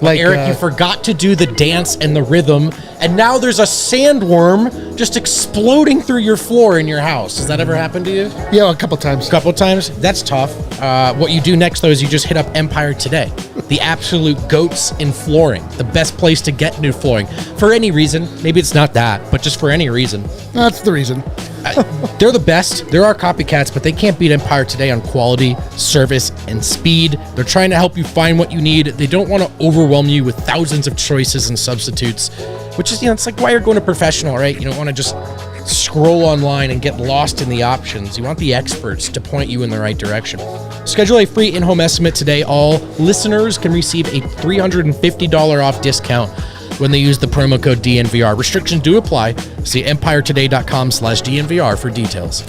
D: Like Eric, you forgot to do the dance and the rhythm, and now there's a sandworm just exploding through your floor in your house. Has that ever happened to you?
B: Yeah, a couple times.
D: That's tough. What you do next, though, is you just hit up Empire Today, the absolute goats in flooring, the best place to get new flooring. For any reason, maybe it's not that, but just for any reason.
B: That's the reason.
D: They're the best. There are copycats, but they can't beat Empire Today on quality, service, and speed. They're trying to help you find what you need. They don't want to overwhelm you with thousands of choices and substitutes, which is, it's like why you're going to professional, right? You don't want to just scroll online and get lost in the options. You want the experts to point you in the right direction. Schedule a free in-home estimate today. All listeners can receive a $350 off discount when they use the promo code DNVR. Restrictions do apply. See EmpireToday.com/DNVR for details.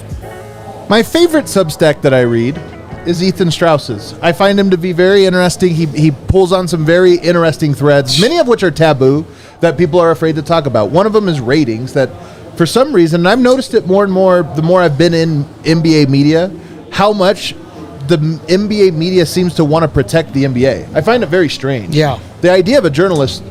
A: My favorite Substack that I read is Ethan Strauss's. I find him to be very interesting. He pulls on some very interesting threads, many of which are taboo, that people are afraid to talk about. One of them is ratings, that for some reason, and I've noticed it more and more the more I've been in NBA media, how much the NBA media seems to want to protect the NBA. I find it very strange.
B: Yeah.
A: The idea of a journalist,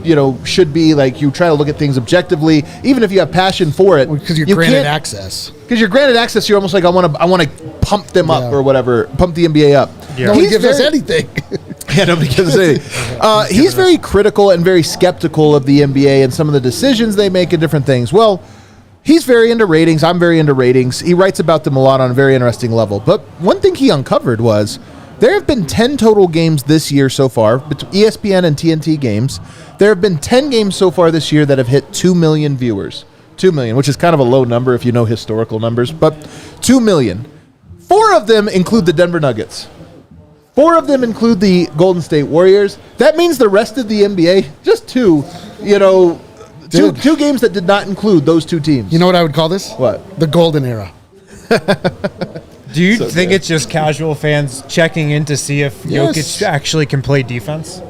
A: should be like you try to look at things objectively, even if you have passion for it.
B: Because you're granted access.
A: Because you're granted access, you're almost like, I want to pump them up or whatever, pump the NBA up.
B: Yeah. Nobody gives us anything.
A: Yeah, nobody gives us anything. He's very critical and very skeptical of the NBA and some of the decisions they make and different things. Well, he's very into ratings. I'm very into ratings. He writes about them a lot on a very interesting level. But one thing he uncovered was there have been 10 total games this year so far, ESPN and TNT games. There have been 10 games so far this year that have hit 2 million viewers. 2 million, which is kind of a low number if you know historical numbers, but 2 million. 4 of them include the Denver Nuggets. 4 of them include the Golden State Warriors. That means the rest of the NBA, just 2, two games that did not include those 2 teams.
B: You know what I would call this?
A: What?
B: The golden era.
C: Do you think it's just casual fans checking in to see if Jokic actually can play defense?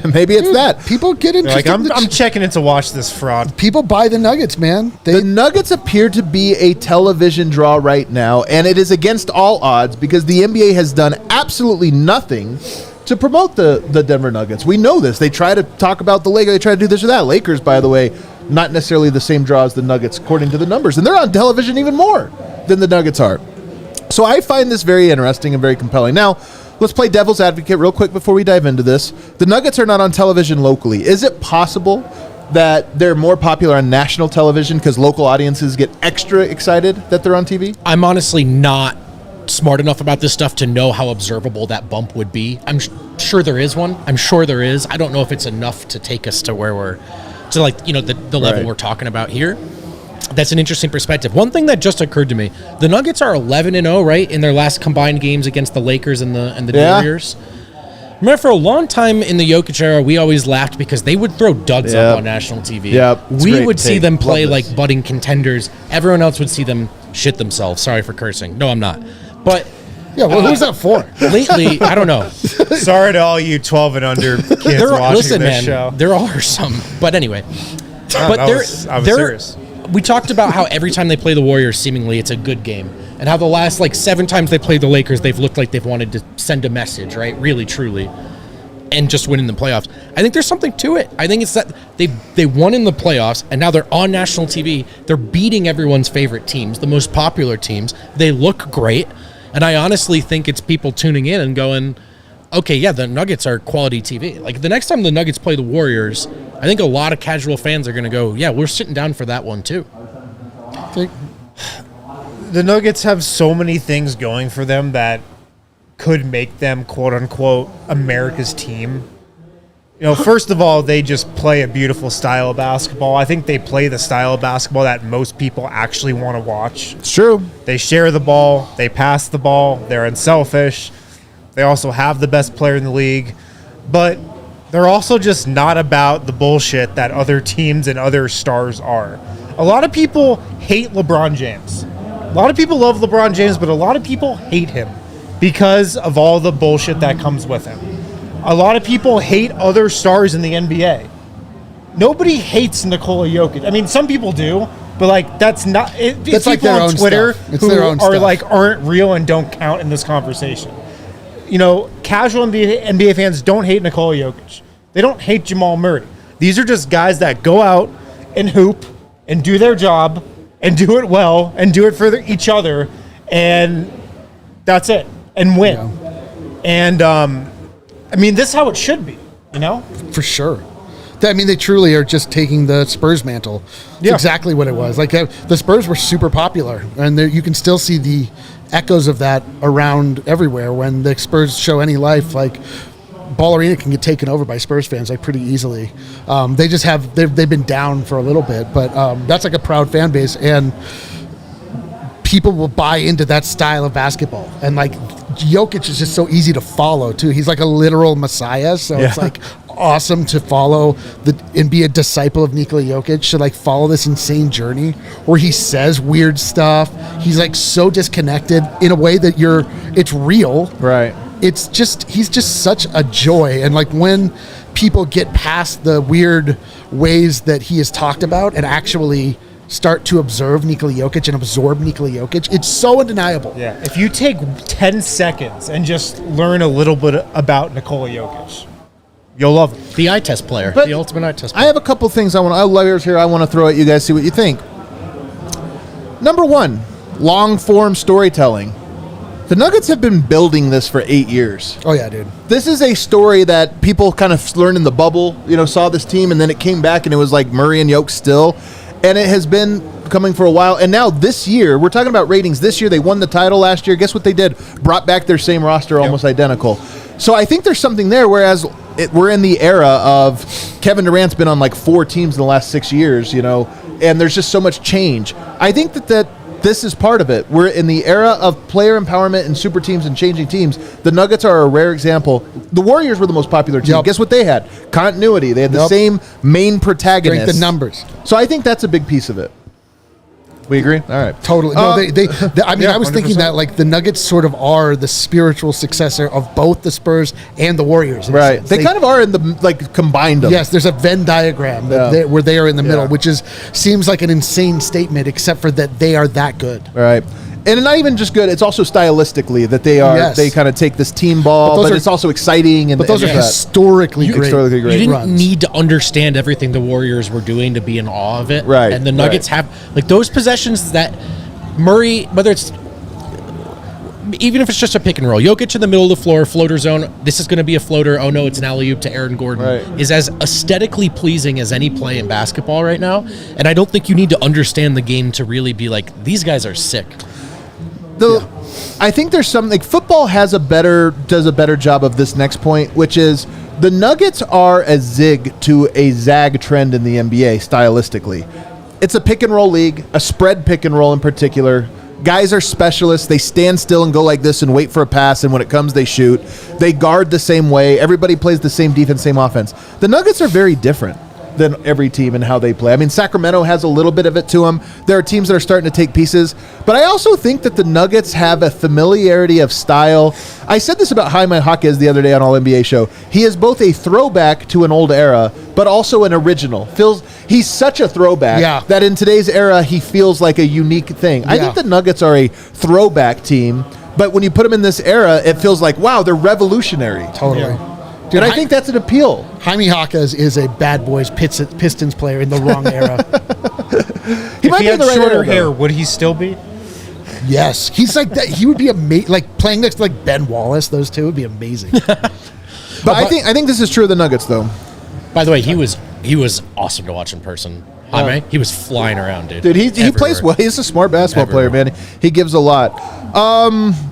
A: Maybe it's that.
B: People get interested.
C: I'm checking in to watch this fraud.
B: People buy the Nuggets, man.
A: The Nuggets appear to be a television draw right now, and it is against all odds because the NBA has done absolutely nothing to promote the Denver Nuggets. We know this. They try to talk about the Lakers. They try to do this or that. Lakers, by the way, not necessarily the same draw as the Nuggets according to the numbers, and they're on television even more than the Nuggets are. So I find this very interesting and very compelling. Now, let's play devil's advocate real quick before we dive into this. The Nuggets are not on television locally. Is it possible that they're more popular on national television because local audiences get extra excited that they're on TV?
D: I'm honestly not smart enough about this stuff to know how observable that bump would be. I'm sure there is one. I'm sure there is. I don't know if it's enough to take us to where we're, to like, the level we're talking about here. That's an interesting perspective. One thing that just occurred to me, the Nuggets are 11-0, right, in their last combined games against the Lakers and the Warriors. Remember, for a long time in the Jokic era, we always laughed because they would throw duds up on national TV. We would see them play like budding contenders. Everyone else would see them shit themselves. Sorry for cursing. No, I'm not. But
B: yeah, well, who's that for?
D: Lately, I don't know.
C: Sorry to all you 12 and under kids watching this show.
D: There are some. But anyway.
C: I was serious.
D: We talked about how every time they play the Warriors, seemingly it's a good game. And how the last 7 times they played the Lakers, they've looked like they've wanted to send a message, right? Really, truly. And just win in the playoffs. I think there's something to it. I think it's that they won in the playoffs, and now they're on national TV. They're beating everyone's favorite teams, the most popular teams. They look great. And I honestly think it's people tuning in and going, okay, yeah, the Nuggets are quality TV. Like, the next time the Nuggets play the Warriors, I think a lot of casual fans are going to go, yeah, we're sitting down for that one too.
C: The Nuggets have so many things going for them that could make them, quote-unquote, America's team. First of all, they just play a beautiful style of basketball. I think they play the style of basketball that most people actually want to watch.
A: It's true.
C: They share the ball. They pass the ball. They're unselfish. They also have the best player in the league. But they're also just not about the bullshit that other teams and other stars are. A lot of people hate LeBron James. A lot of people love LeBron James, but a lot of people hate him because of all the bullshit that comes with him. A lot of people hate other stars in the NBA. Nobody hates Nikola Jokic. I mean, some people do, but that's not. It's people
B: like their
C: on
B: own
C: Twitter
B: stuff. It's
C: who
B: their own
C: are
B: stuff.
C: aren't real and don't count in this conversation. Casual NBA fans don't hate Nikola Jokic. They don't hate Jamal Murray. These are just guys that go out and hoop and do their job and do it well and do it for each other, and that's it, and win. Yeah. And this is how it should be,
B: For sure. They truly are just taking the Spurs mantle. It's exactly what it was. The Spurs were super popular, and you can still see the echoes of that around everywhere. When the Spurs show any life, Ball Arena can get taken over by Spurs fans pretty easily. They've been down for a little bit, but that's a proud fan base, and people will buy into that style of basketball. And Jokic is just so easy to follow too. He's like a literal messiah, so it's awesome to follow and be a disciple of Nikola Jokic, to like follow this insane journey where he says weird stuff. He's like so disconnected in a way that it's real.
A: Right.
B: He's just such a joy. And like when people get past the weird ways that he has talked about and actually start to observe Nikola Jokic and absorb Nikola Jokic, it's so undeniable.
C: Yeah. If you take 10 seconds and just learn a little bit about Nikola Jokic, you'll love it.
D: The eye test player.
A: But
D: the ultimate eye test player.
A: I have a couple things I want to throw at you guys, see what you think. Number one, long form storytelling. The Nuggets have been building this for 8 years.
B: Oh yeah, dude.
A: This is a story that people kind of learned in the bubble, saw this team, and then it came back and it was like Murray and Jokic still. And it has been coming for a while. And now this year, we're talking about ratings. This year, they won the title last year. Guess what they did? Brought back their same roster, almost identical. So I think there's something there, whereas we're in the era of Kevin Durant's been on like 4 teams in the last 6 years, and there's just so much change. I think that this is part of it. We're in the era of player empowerment and super teams and changing teams. The Nuggets are a rare example. The Warriors were the most popular team.
B: Yep.
A: Guess what they had? Continuity. They had the same main protagonist.
B: Drink the numbers.
A: So I think that's a big piece of it. We agree? All right.
B: Totally. No, I was thinking that like the Nuggets sort of are the spiritual successor of both the Spurs and the Warriors.
A: Right. They kind of are in the, like, combined them.
B: Yes, there's a Venn diagram where they are in the middle, which seems like an insane statement, except for that they are that good.
A: Right. And not even just good, it's also stylistically that they kind of take this team ball, but it's also exciting.
B: But those are historically great.
A: Historically great.
D: You didn't
B: runs.
D: need to understand everything the Warriors were doing to be in awe of it.
A: Right.
D: And the Nuggets have, like, those possessions that Murray, whether it's, even if it's just a pick and roll, Jokic in the middle of the floor, floater zone, this is going to be a floater, oh no, it's an alley-oop to Aaron Gordon, is as aesthetically pleasing as any play in basketball right now. And I don't think you need to understand the game to really be like, these guys are sick.
A: I think there's something, like, football does a better job of this next point, which is the Nuggets are a zig to a zag trend in the NBA stylistically. It's a pick and roll league, a spread pick and roll in particular. Guys are specialists. They stand still and go like this and wait for a pass, and when it comes, they shoot. They guard the same way. Everybody plays the same defense, same offense. The Nuggets are very different than every team and how they play. I mean, Sacramento has a little bit of it to them. There are teams that are starting to take pieces, but I also think that the Nuggets have a familiarity of style. I said this about Jaime Jaquez the other day on All NBA Show. He is both a throwback to an old era, but also an original. He's such a throwback that in today's era, he feels like a unique thing. I think the Nuggets are a throwback team, but when you put them in this era, it feels like, wow, they're revolutionary.
B: Totally.
A: Yeah. Dude, I think that's an appeal.
B: Jaime Jaquez is a bad boys Pistons player in the wrong era.
C: If he had shorter hair, would he still be?
B: Yes. He's like that. He would be amazing. Like playing next to like Ben Wallace, those two would be amazing.
A: But I think this is true of the Nuggets, though.
D: By the way, he was awesome to watch in person. Jaime, he was flying around, dude.
A: Dude, he plays well. He's a smart basketball player, man. He gives a lot.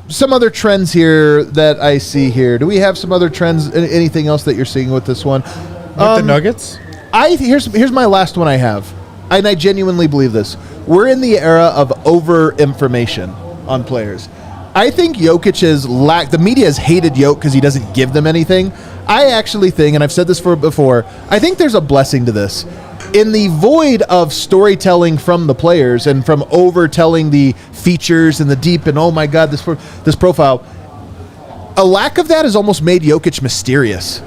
A: Some other trends here that I see here. Do we have some other trends? Anything else that you're seeing with this one?
C: With the Nuggets?
A: Here's my last one I have. And I genuinely believe this. We're in the era of over-information on players. I think Jokic the media has hated Jokic because he doesn't give them anything. I actually think, and I've said this before, I think there's a blessing to this. In the void of storytelling from the players and from overtelling the features and the deep and, oh my God, this profile, a lack of that has almost made Jokic mysterious.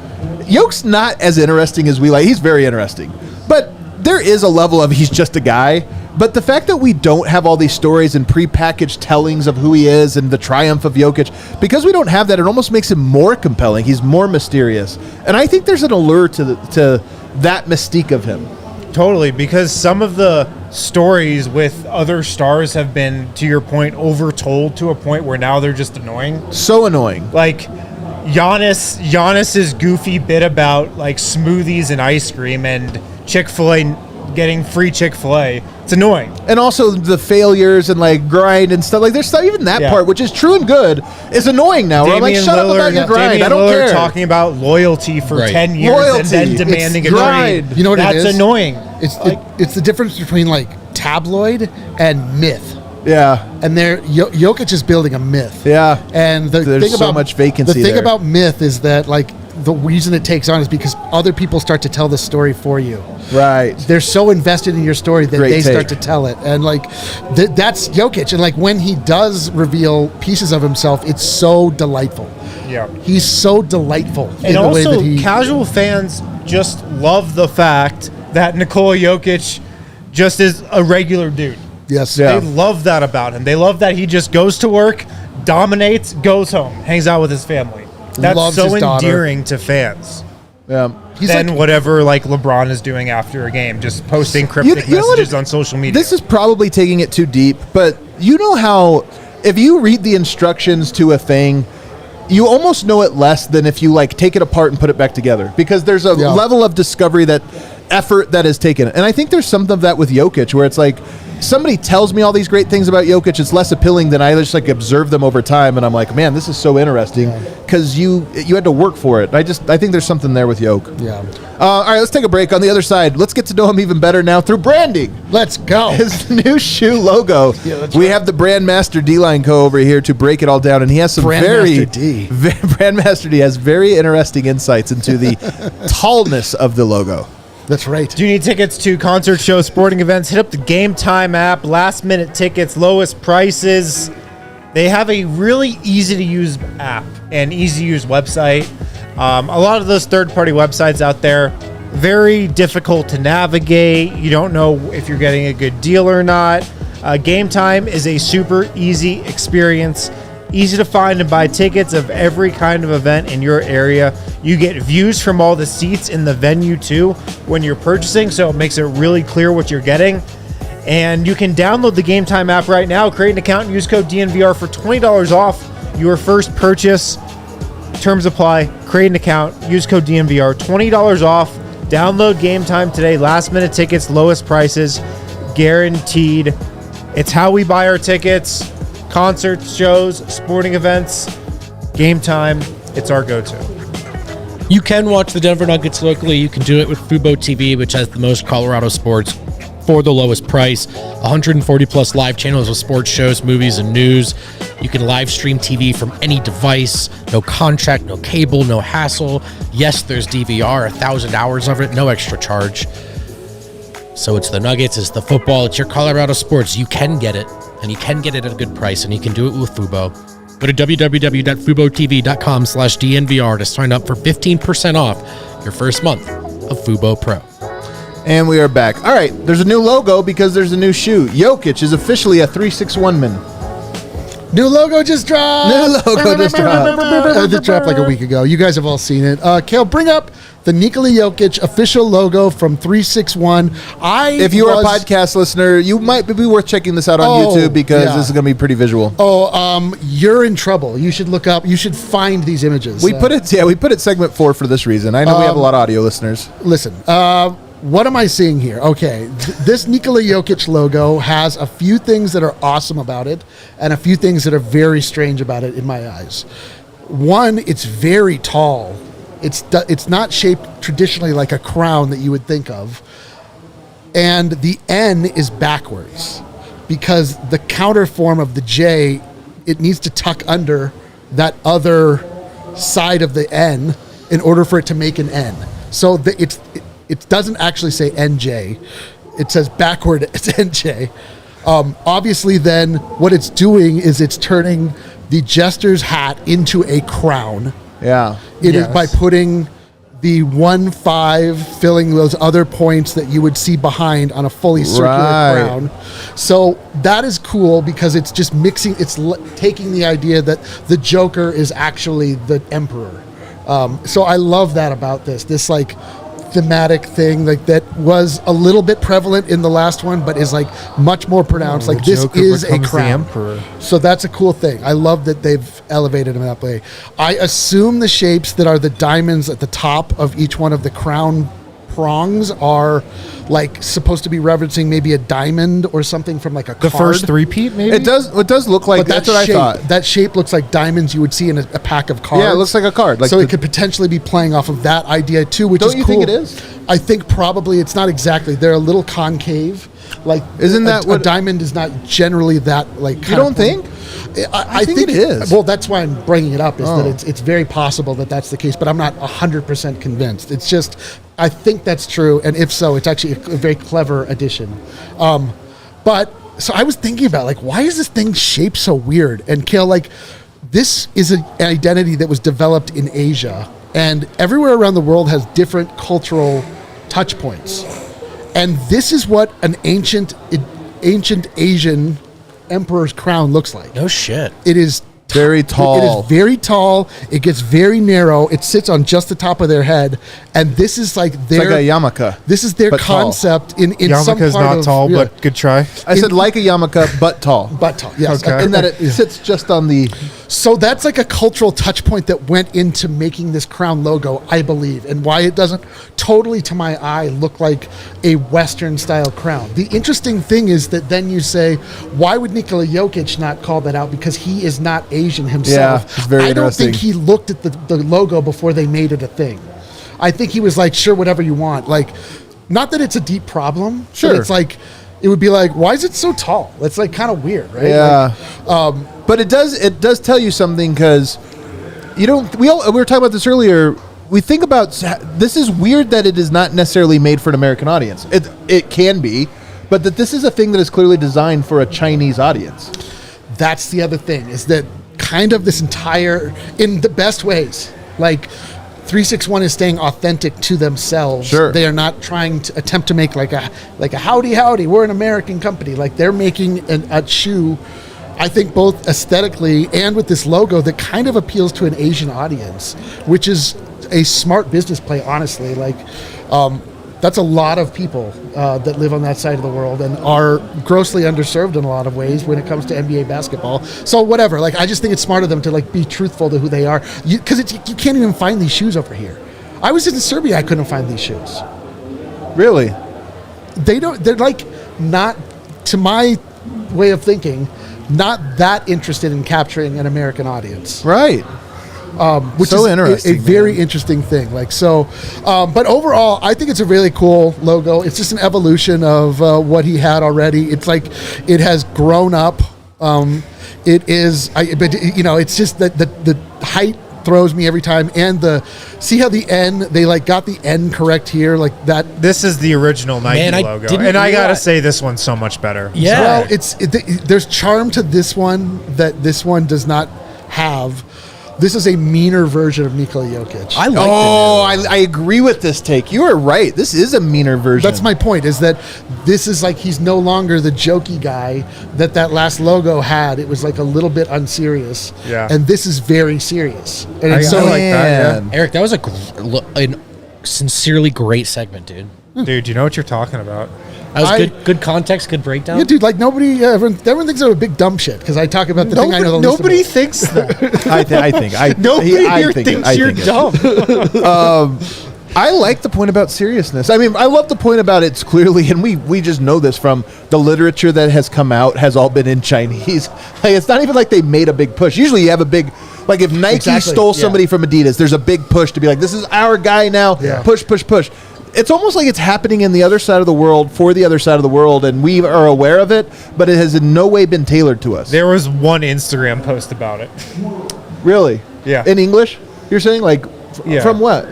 A: Jokic's not as interesting as we like. He's very interesting. But there is a level of he's just a guy. But the fact that we don't have all these stories and prepackaged tellings of who he is and the triumph of Jokic, because we don't have that, it almost makes him more compelling. He's more mysterious. And I think there's an allure to that mystique of him.
C: Totally, because some of the stories with other stars have been, to your point, overtold to a point where now they're just annoying.
A: So annoying.
C: Like Giannis's goofy bit about like smoothies and ice cream and Chick-fil-A getting free Chick-fil-A. It's annoying.
A: And also the failures and like grind and stuff. Like there's stuff, even that part, which is true and good, is annoying now. Where I'm like, shut up about your grind.
C: Damian
A: I don't
C: Lillard
A: care.
C: talking about loyalty for 10 years and then demanding a trade.
B: You know what it is?
C: That's annoying.
B: It's the difference between like tabloid and myth.
A: Yeah.
B: And Jokic is building a myth.
A: Yeah.
B: And
A: there's so much vacancy
B: The thing
A: there.
B: about myth is that like the reason it takes on is because other people start to tell the story for you.
A: Right.
B: They're so invested in your story that they start to tell it. And like that's Jokic. And like when he does reveal pieces of himself, it's so delightful.
C: Yeah.
B: He's so delightful.
C: And also, casual fans just love the fact that Nikola Jokic just is a regular dude.
B: Yes.
A: Yeah.
C: They love that about him. They love that he just goes to work, dominates, goes home, hangs out with his family. That's
B: Loves
C: so
B: his daughter.
C: endearing to fans.
A: Yeah.
B: He's
C: Than
B: like,
C: whatever like LeBron is doing after a game, just posting cryptic
A: You know what
C: messages on social media.
A: This is probably taking it too deep, but you know how if you read the instructions to a thing, you almost know it less than if you like take it apart and put it back together, because there's a level of discovery, that effort that is taken. And I think there's something of that with Jokic, where it's like somebody tells me all these great things about Jokic, it's less appealing than I just like observe them over time, and I'm like, man, this is so interesting because you had to work for it. I think there's something there with Jokic.
B: yeah.
A: All right, let's take a break. On the other side, let's get to know him even better now through branding.
B: Let's go.
A: His new shoe logo. We have the Brandmaster D-Line Co. over here to break it all down, and he has some Brandmaster D has very interesting insights into the tallness of the logo.
B: That's right.
C: Do you need tickets to concert shows, sporting events? Hit up the Game Time app. Last minute tickets, lowest prices. They have a really easy to use app and easy to use website. A lot of those third-party websites out there, very difficult to navigate. You don't know if you're getting a good deal or not. Game Time is a super easy experience. Easy to find and buy tickets of every kind of event in your area. You get views from all the seats in the venue too when you're purchasing, so it makes it really clear what you're getting. And you can download the Game Time app right now, create an account, and use code DNVR for $20 off your first purchase. Terms apply. Create an account, use code DNVR, $20 off. Download Game Time today. Last minute tickets, lowest prices, guaranteed. It's how we buy our tickets. Concerts, shows, sporting events, Game Time, it's our go-to.
D: You can watch the Denver Nuggets locally. You can do it with Fubo TV, which has the most Colorado sports for the lowest price. 140 plus live channels with sports shows, movies, and news. You can live stream TV from any device. No contract, no cable, no hassle. Yes, there's DVR, 1,000 hours of it, no extra charge. So it's the Nuggets, it's the football, it's your Colorado sports. You can get it, and you can get it at a good price, and you can do it with Fubo. Go to www.fubotv.com/DNVR to sign up for 15% off your first month of Fubo Pro.
A: And we are back. All right, there's a new logo because there's a new shoe. Jokic is officially a 361 man.
B: New logo just dropped. It dropped like a week ago. You guys have all seen it. Kale, bring up the Nikola Jokic official logo from 361.
A: If you are a podcast listener, you might be worth checking this out on YouTube because this is going to be pretty visual.
B: You're in trouble. You should look up. You should find these images.
A: We put it segment 4 for this reason. I know we have a lot of audio listeners.
B: Listen, what am I seeing here? Okay, this Nikola Jokic logo has a few things that are awesome about it and a few things that are very strange about it in my eyes. One, it's very tall. It's not shaped traditionally like a crown that you would think of. And the N is backwards because the counter form of the J, it needs to tuck under that other side of the N in order for it to make an N. So it doesn't actually say NJ. It says backward, it's NJ. Obviously, then, what it's doing is it's turning the jester's hat into a crown.
A: Yeah.
B: It is by putting the 1-5 filling those other points that you would see behind on a fully circular crown. So that is cool because it's just mixing, it's taking the idea that the Joker is actually the emperor. So I love that about this like thematic thing like that was a little bit prevalent in the last one, but is like much more pronounced. Like this
C: Joker
B: is a
C: becomes the
B: crown.
C: emperor.
B: So that's a cool thing. I love that they've elevated him that way. I assume the shapes that are the diamonds at the top of each one of the crown prongs are like supposed to be referencing maybe a diamond or something from like a
C: The
B: card.
C: first three-peat, maybe?
A: It does look like,
B: But
A: that's what
B: shape,
A: I thought.
B: that shape looks like diamonds you would see in a pack of cards.
A: Yeah, it looks like a card. Like
B: so it could potentially be playing off of that idea too, which is
A: Don't you
B: cool.
A: think it is?
B: I think probably it's not exactly. They're a little concave. Like,
A: isn't that
B: a diamond is not generally that like?
A: You don't think?
B: I think it is. Well, that's why I'm bringing it up. Is that it's very possible that that's the case, but I'm not 100% convinced. It's just I think that's true, and if so, it's actually a very clever addition. But so I was thinking about like, why is this thing shaped so weird? And Kale, like, this is an identity that was developed in Asia, and everywhere around the world has different cultural touch points. And this is what an ancient Asian emperor's crown looks like.
D: No shit.
B: It is
A: very tall.
B: It is very tall. It gets very narrow. It sits on just the top of their head, and this is like their
A: like a yarmulke.
B: This is their concept in some part
C: Yarmulke's not tall, but good try.
A: I said like a yarmulke, but tall.
B: But tall, yes.
C: Okay.
A: And that it sits just on the.
B: So that's like a cultural touch point that went into making this crown logo, I believe, and why it doesn't totally, to my eye, look like a Western style crown. The interesting thing is that then you say, why would Nikola Jokic not call that out? Because he is not Asian himself.
A: Yeah, it's very
B: I don't
A: interesting.
B: think he looked at the logo before they made it a thing. I think he was like, sure, whatever you want. Like, not that it's a deep problem.
A: Sure.
B: But it's like, it would be like, why is it so tall? It's like kind of weird, right?
A: Yeah.
B: Like,
A: but it does tell you something, because we were talking about this earlier. We think about this is weird that it is not necessarily made for an American audience. It can be, but that this is a thing that is clearly designed for a Chinese audience.
B: That's the other thing, is that kind of this entire, in the best ways, like 361 is staying authentic to themselves.
A: Sure.
B: They are not trying to attempt to make like a howdy, we're an American company. Like, they're making a shoe, I think, both aesthetically and with this logo that kind of appeals to an Asian audience, which is a smart business play, honestly. Like, that's a lot of people that live on that side of the world and are grossly underserved in a lot of ways when it comes to NBA basketball. So whatever, like, I just think it's smart of them to like be truthful to who they are, because you can't even find these shoes over here. I was in Serbia, I couldn't find these shoes.
A: Really?
B: They're like, not, to my way of thinking, not that interested in capturing an American audience.
A: Right.
B: Which
A: so
B: is
A: interesting,
B: a very interesting thing. Like, so, but overall, I think it's a really cool logo. It's just an evolution of what he had already. It's like, it has grown up. It is, it's just that the height throws me every time, and see how the N, they like got the N correct here, like that.
C: This is the original Nike logo, and I gotta say, this one's so much better.
D: Yeah.
B: Well, there's charm to this one that this one does not have. This is a meaner version of Nikola Jokic.
A: I agree with this take. You are right. This is a meaner version.
B: That's my point, is that this is like, he's no longer the jokey guy that last logo had. It was like a little bit unserious.
C: Yeah.
B: And this is very serious. And it's
C: I
B: so
C: like that.
B: yeah.
C: Yeah.
D: Eric, that was a sincerely great segment, dude.
C: Dude, you know what you're talking about.
D: That was good context, good breakdown.
B: Yeah, dude, like everyone thinks I'm a big dumb shit because I talk about the thing I know the least
C: Nobody
B: about.
C: thinks that.
A: I think.
C: Nobody here thinks you're dumb.
A: I like the point about seriousness. I mean, I love the point about it's clearly, and we just know this from the literature that has come out, has all been in Chinese. Like, it's not even like they made a big push. Usually you have a big, like if Nike stole somebody from Adidas, there's a big push to be like, this is our guy now.
B: Yeah.
A: Push. It's almost like it's happening in the other side of the world for the other side of the world, and we are aware of it, but it has in no way been tailored to us.
C: There was one Instagram post about it.
A: Really?
C: Yeah.
A: In English? You're saying, like, from what?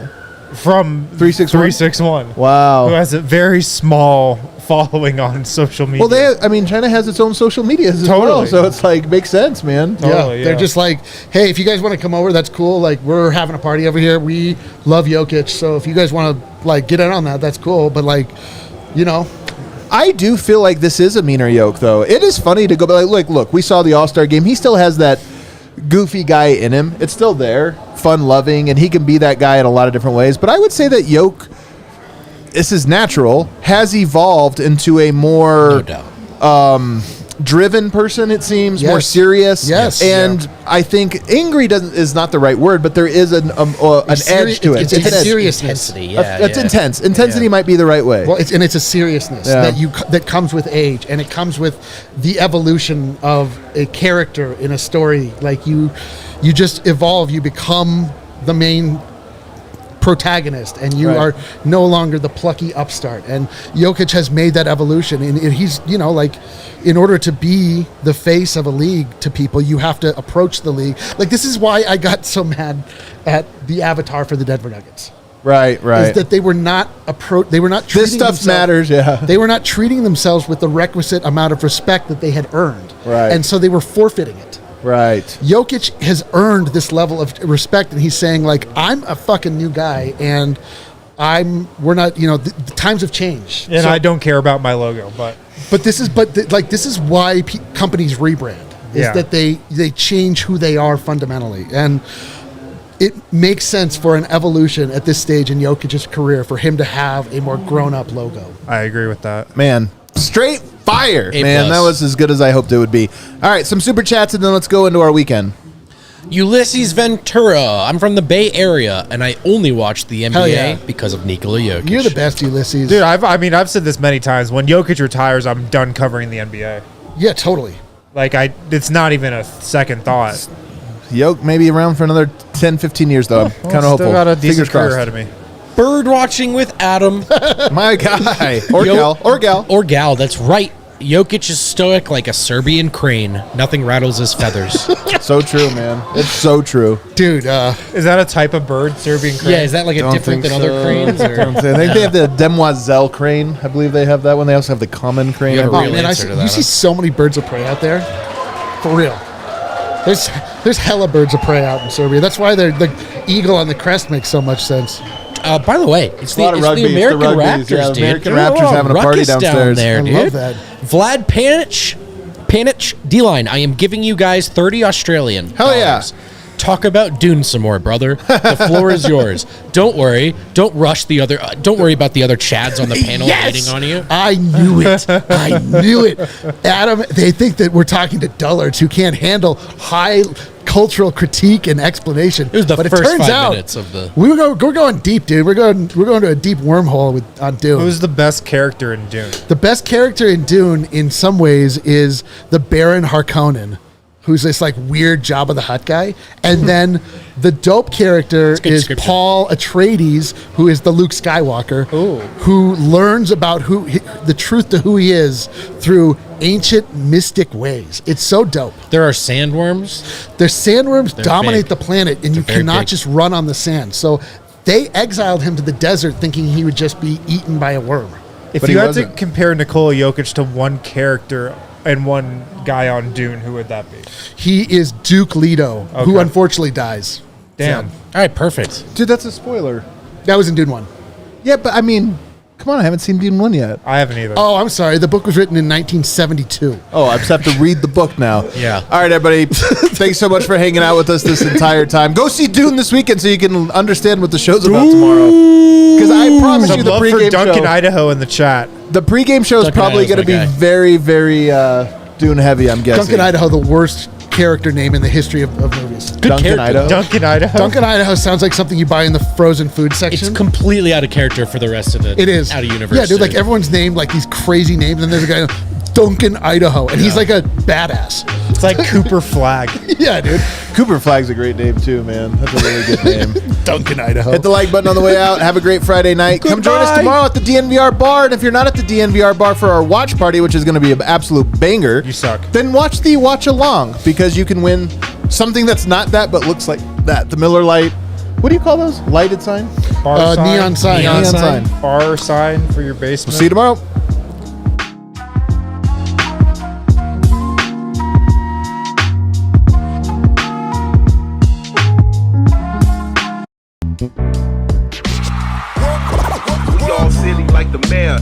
C: From 361.
A: Wow.
C: Who has a very small following on social media.
A: Well, China has its own social medias as well, so it's like, makes sense, man.
C: Totally,
B: They're just like, hey, if you guys want to come over, that's cool. Like, we're having a party over here. We love Jokic, so if you guys want to like get in on that, that's cool. But like,
A: I do feel like this is a meaner yoke, though. It is funny to go, but like, look, we saw the All-Star game. He still has that goofy guy in him. It's still there, fun-loving, and he can be that guy in a lot of different ways. But I would say that Yoke, this is natural, has evolved into a more driven person, it seems, more serious.
B: Yes.
A: And I think angry is not the right word, but there is an edge to it.
B: It's a seriousness.
D: Intensity,
A: It's intense. Intensity might be the right way.
B: Well, it's a seriousness that comes with age, and it comes with the evolution of a character in a story. Like you just evolve. You become the main protagonist, and you are no longer the plucky upstart. And Jokic has made that evolution, and he's, you know, like, in order to be the face of a league to people, you have to approach the league. Like, this is why I got so mad at the avatar for the Denver Nuggets.
A: Right.
B: Is that they were not treating
A: this stuff matters,
B: They were not treating themselves with the requisite amount of respect that they had earned.
A: Right.
B: And so they were forfeiting it.
A: Right.
B: Jokic has earned this level of respect, and he's saying, like, I'm a fucking new guy, and we're not, you know, the times have changed.
C: And I don't care about my logo, but
B: this is why companies rebrand, is that they change who they are fundamentally. And it makes sense for an evolution at this stage in Jokic's career for him to have a more grown-up logo.
C: I agree with that.
A: Man, straight fire, man.
D: plus.
A: That was as good as I hoped it would be. All right, some super chats, and then let's go into our weekend.
D: Ulysses Ventura. I'm from the Bay Area, and I only watch the
B: Hell
D: NBA
B: yeah.
D: because of Nikola Jokic.
B: You're the best, Ulysses.
C: Dude, I've said this many times. When Jokic retires, I'm done covering the NBA.
B: Yeah, totally.
C: Like, it's not even a second thought.
A: Yoke maybe around for another 10, 15 years, though. I'm kind of hopeful.
C: Still got a
A: Fingers
C: decent career
A: crossed.
C: ahead of me.
D: Bird watching with Adam.
A: My guy. Or gal. Or gal.
D: Or gal, that's right. Jokic is stoic like a Serbian crane. Nothing rattles his feathers.
A: So true, man. It's so true.
B: Dude,
C: Is that a type of bird, Serbian crane?
D: Yeah, is that like a different than other cranes? Or?
A: I think they have the demoiselle crane. I believe they have that one. They also have the common crane.
D: You have
A: I
D: a
A: believe.
D: real
B: man,
D: answer to that,
B: you see so many birds of prey out there. For real. There's hella birds of prey out in Serbia. That's why the eagle on the crest makes so much sense.
D: By the way, it's the American Raptors,
A: yeah,
D: dude.
A: American Raptors having a party
D: Ruckus down
A: downstairs.
D: there,
B: I
D: dude.
B: love that.
D: Vlad Panic, D-line. I am giving you guys 30 Australian.
A: Hell yeah.
D: Talk about Dune some more, brother. The floor is yours. Don't worry. Don't rush the other. Don't worry about the other Chads on the panel waiting on you.
B: I knew it. I knew it. Adam, they think that we're talking to dullards who can't handle high cultural critique and explanation.
D: It was the
B: but
D: first
B: it turns
D: 5
B: out
D: minutes of the.
B: we're going deep, dude. We're going to a deep wormhole on Dune.
C: Who's the best character in Dune?
B: The best character in Dune, in some ways, is the Baron Harkonnen, who's this like weird Jabba the Hutt guy, and then the dope character
D: good
B: is
D: description.
B: Paul Atreides, who is the Luke Skywalker, who learns about the truth to who he is through ancient mystic ways. It's so dope.
D: There are sandworms.
B: The sandworms dominate
D: big.
B: the planet, and you
D: very
B: cannot
D: big.
B: just run on the sand. So they exiled him to the desert, thinking he would just be eaten by a worm.
C: If
A: But
C: you
A: he
C: had
A: wasn't.
C: to compare Nikola Jokic to one character and one guy on Dune, who would that be?
B: He is Duke Leto, who
C: Okay.
B: unfortunately dies.
C: Damn.
D: All right, perfect.
A: Dude, that's a spoiler.
B: That was in Dune 1.
A: Yeah, but I mean, come on, I haven't seen Dune 1 yet.
C: I haven't either.
B: Oh, I'm sorry. The book was written in 1972.
A: Oh, I just have to read the book now.
D: Yeah.
A: All right, everybody. Thanks so much for hanging out with us this entire time. Go see Dune this weekend so you can understand what the show's about tomorrow. Because I promise
C: Some
A: you the
C: love for
A: pregame
C: Duncan,
A: show.
C: Idaho in the chat.
A: The pregame show is
D: Duncan
A: probably
D: Idaho's
A: going to
D: my
A: be
D: guy.
A: very, very Dune heavy, I'm guessing.
B: Duncan, Idaho, the worst character name in the history of movies.
D: Good
A: Duncan,
D: character.
A: Idaho.
C: Duncan, Idaho.
B: Duncan, Idaho sounds like something you buy in the frozen food
D: It's
B: section.
D: completely out of character for the rest of the.
B: It is.
D: out of universe.
B: Yeah, dude, like
D: too.
B: everyone's named like these crazy names, and there's a guy, Duncan, Idaho, and he's like a badass.
C: It's like Cooper Flag.
B: Yeah, dude.
A: Cooper Flag's a great name, too, man. That's a really good name.
B: Duncan, Idaho.
A: Hit the like button on the way out. Have a great Friday night. Come join us
C: Goodbye.
A: tomorrow at the DNVR bar. And if you're not at the DNVR bar for our watch party, which is going to be an absolute banger,
C: You suck.
A: then watch the watch along because you can win something that's not that but looks like that. The Miller Lite. What do you call those? Lighted sign?
C: Bar sign.
B: Neon sign.
A: Neon sign.
C: Bar sign for your basement.
A: See you tomorrow.
E: We all silly like the mayor.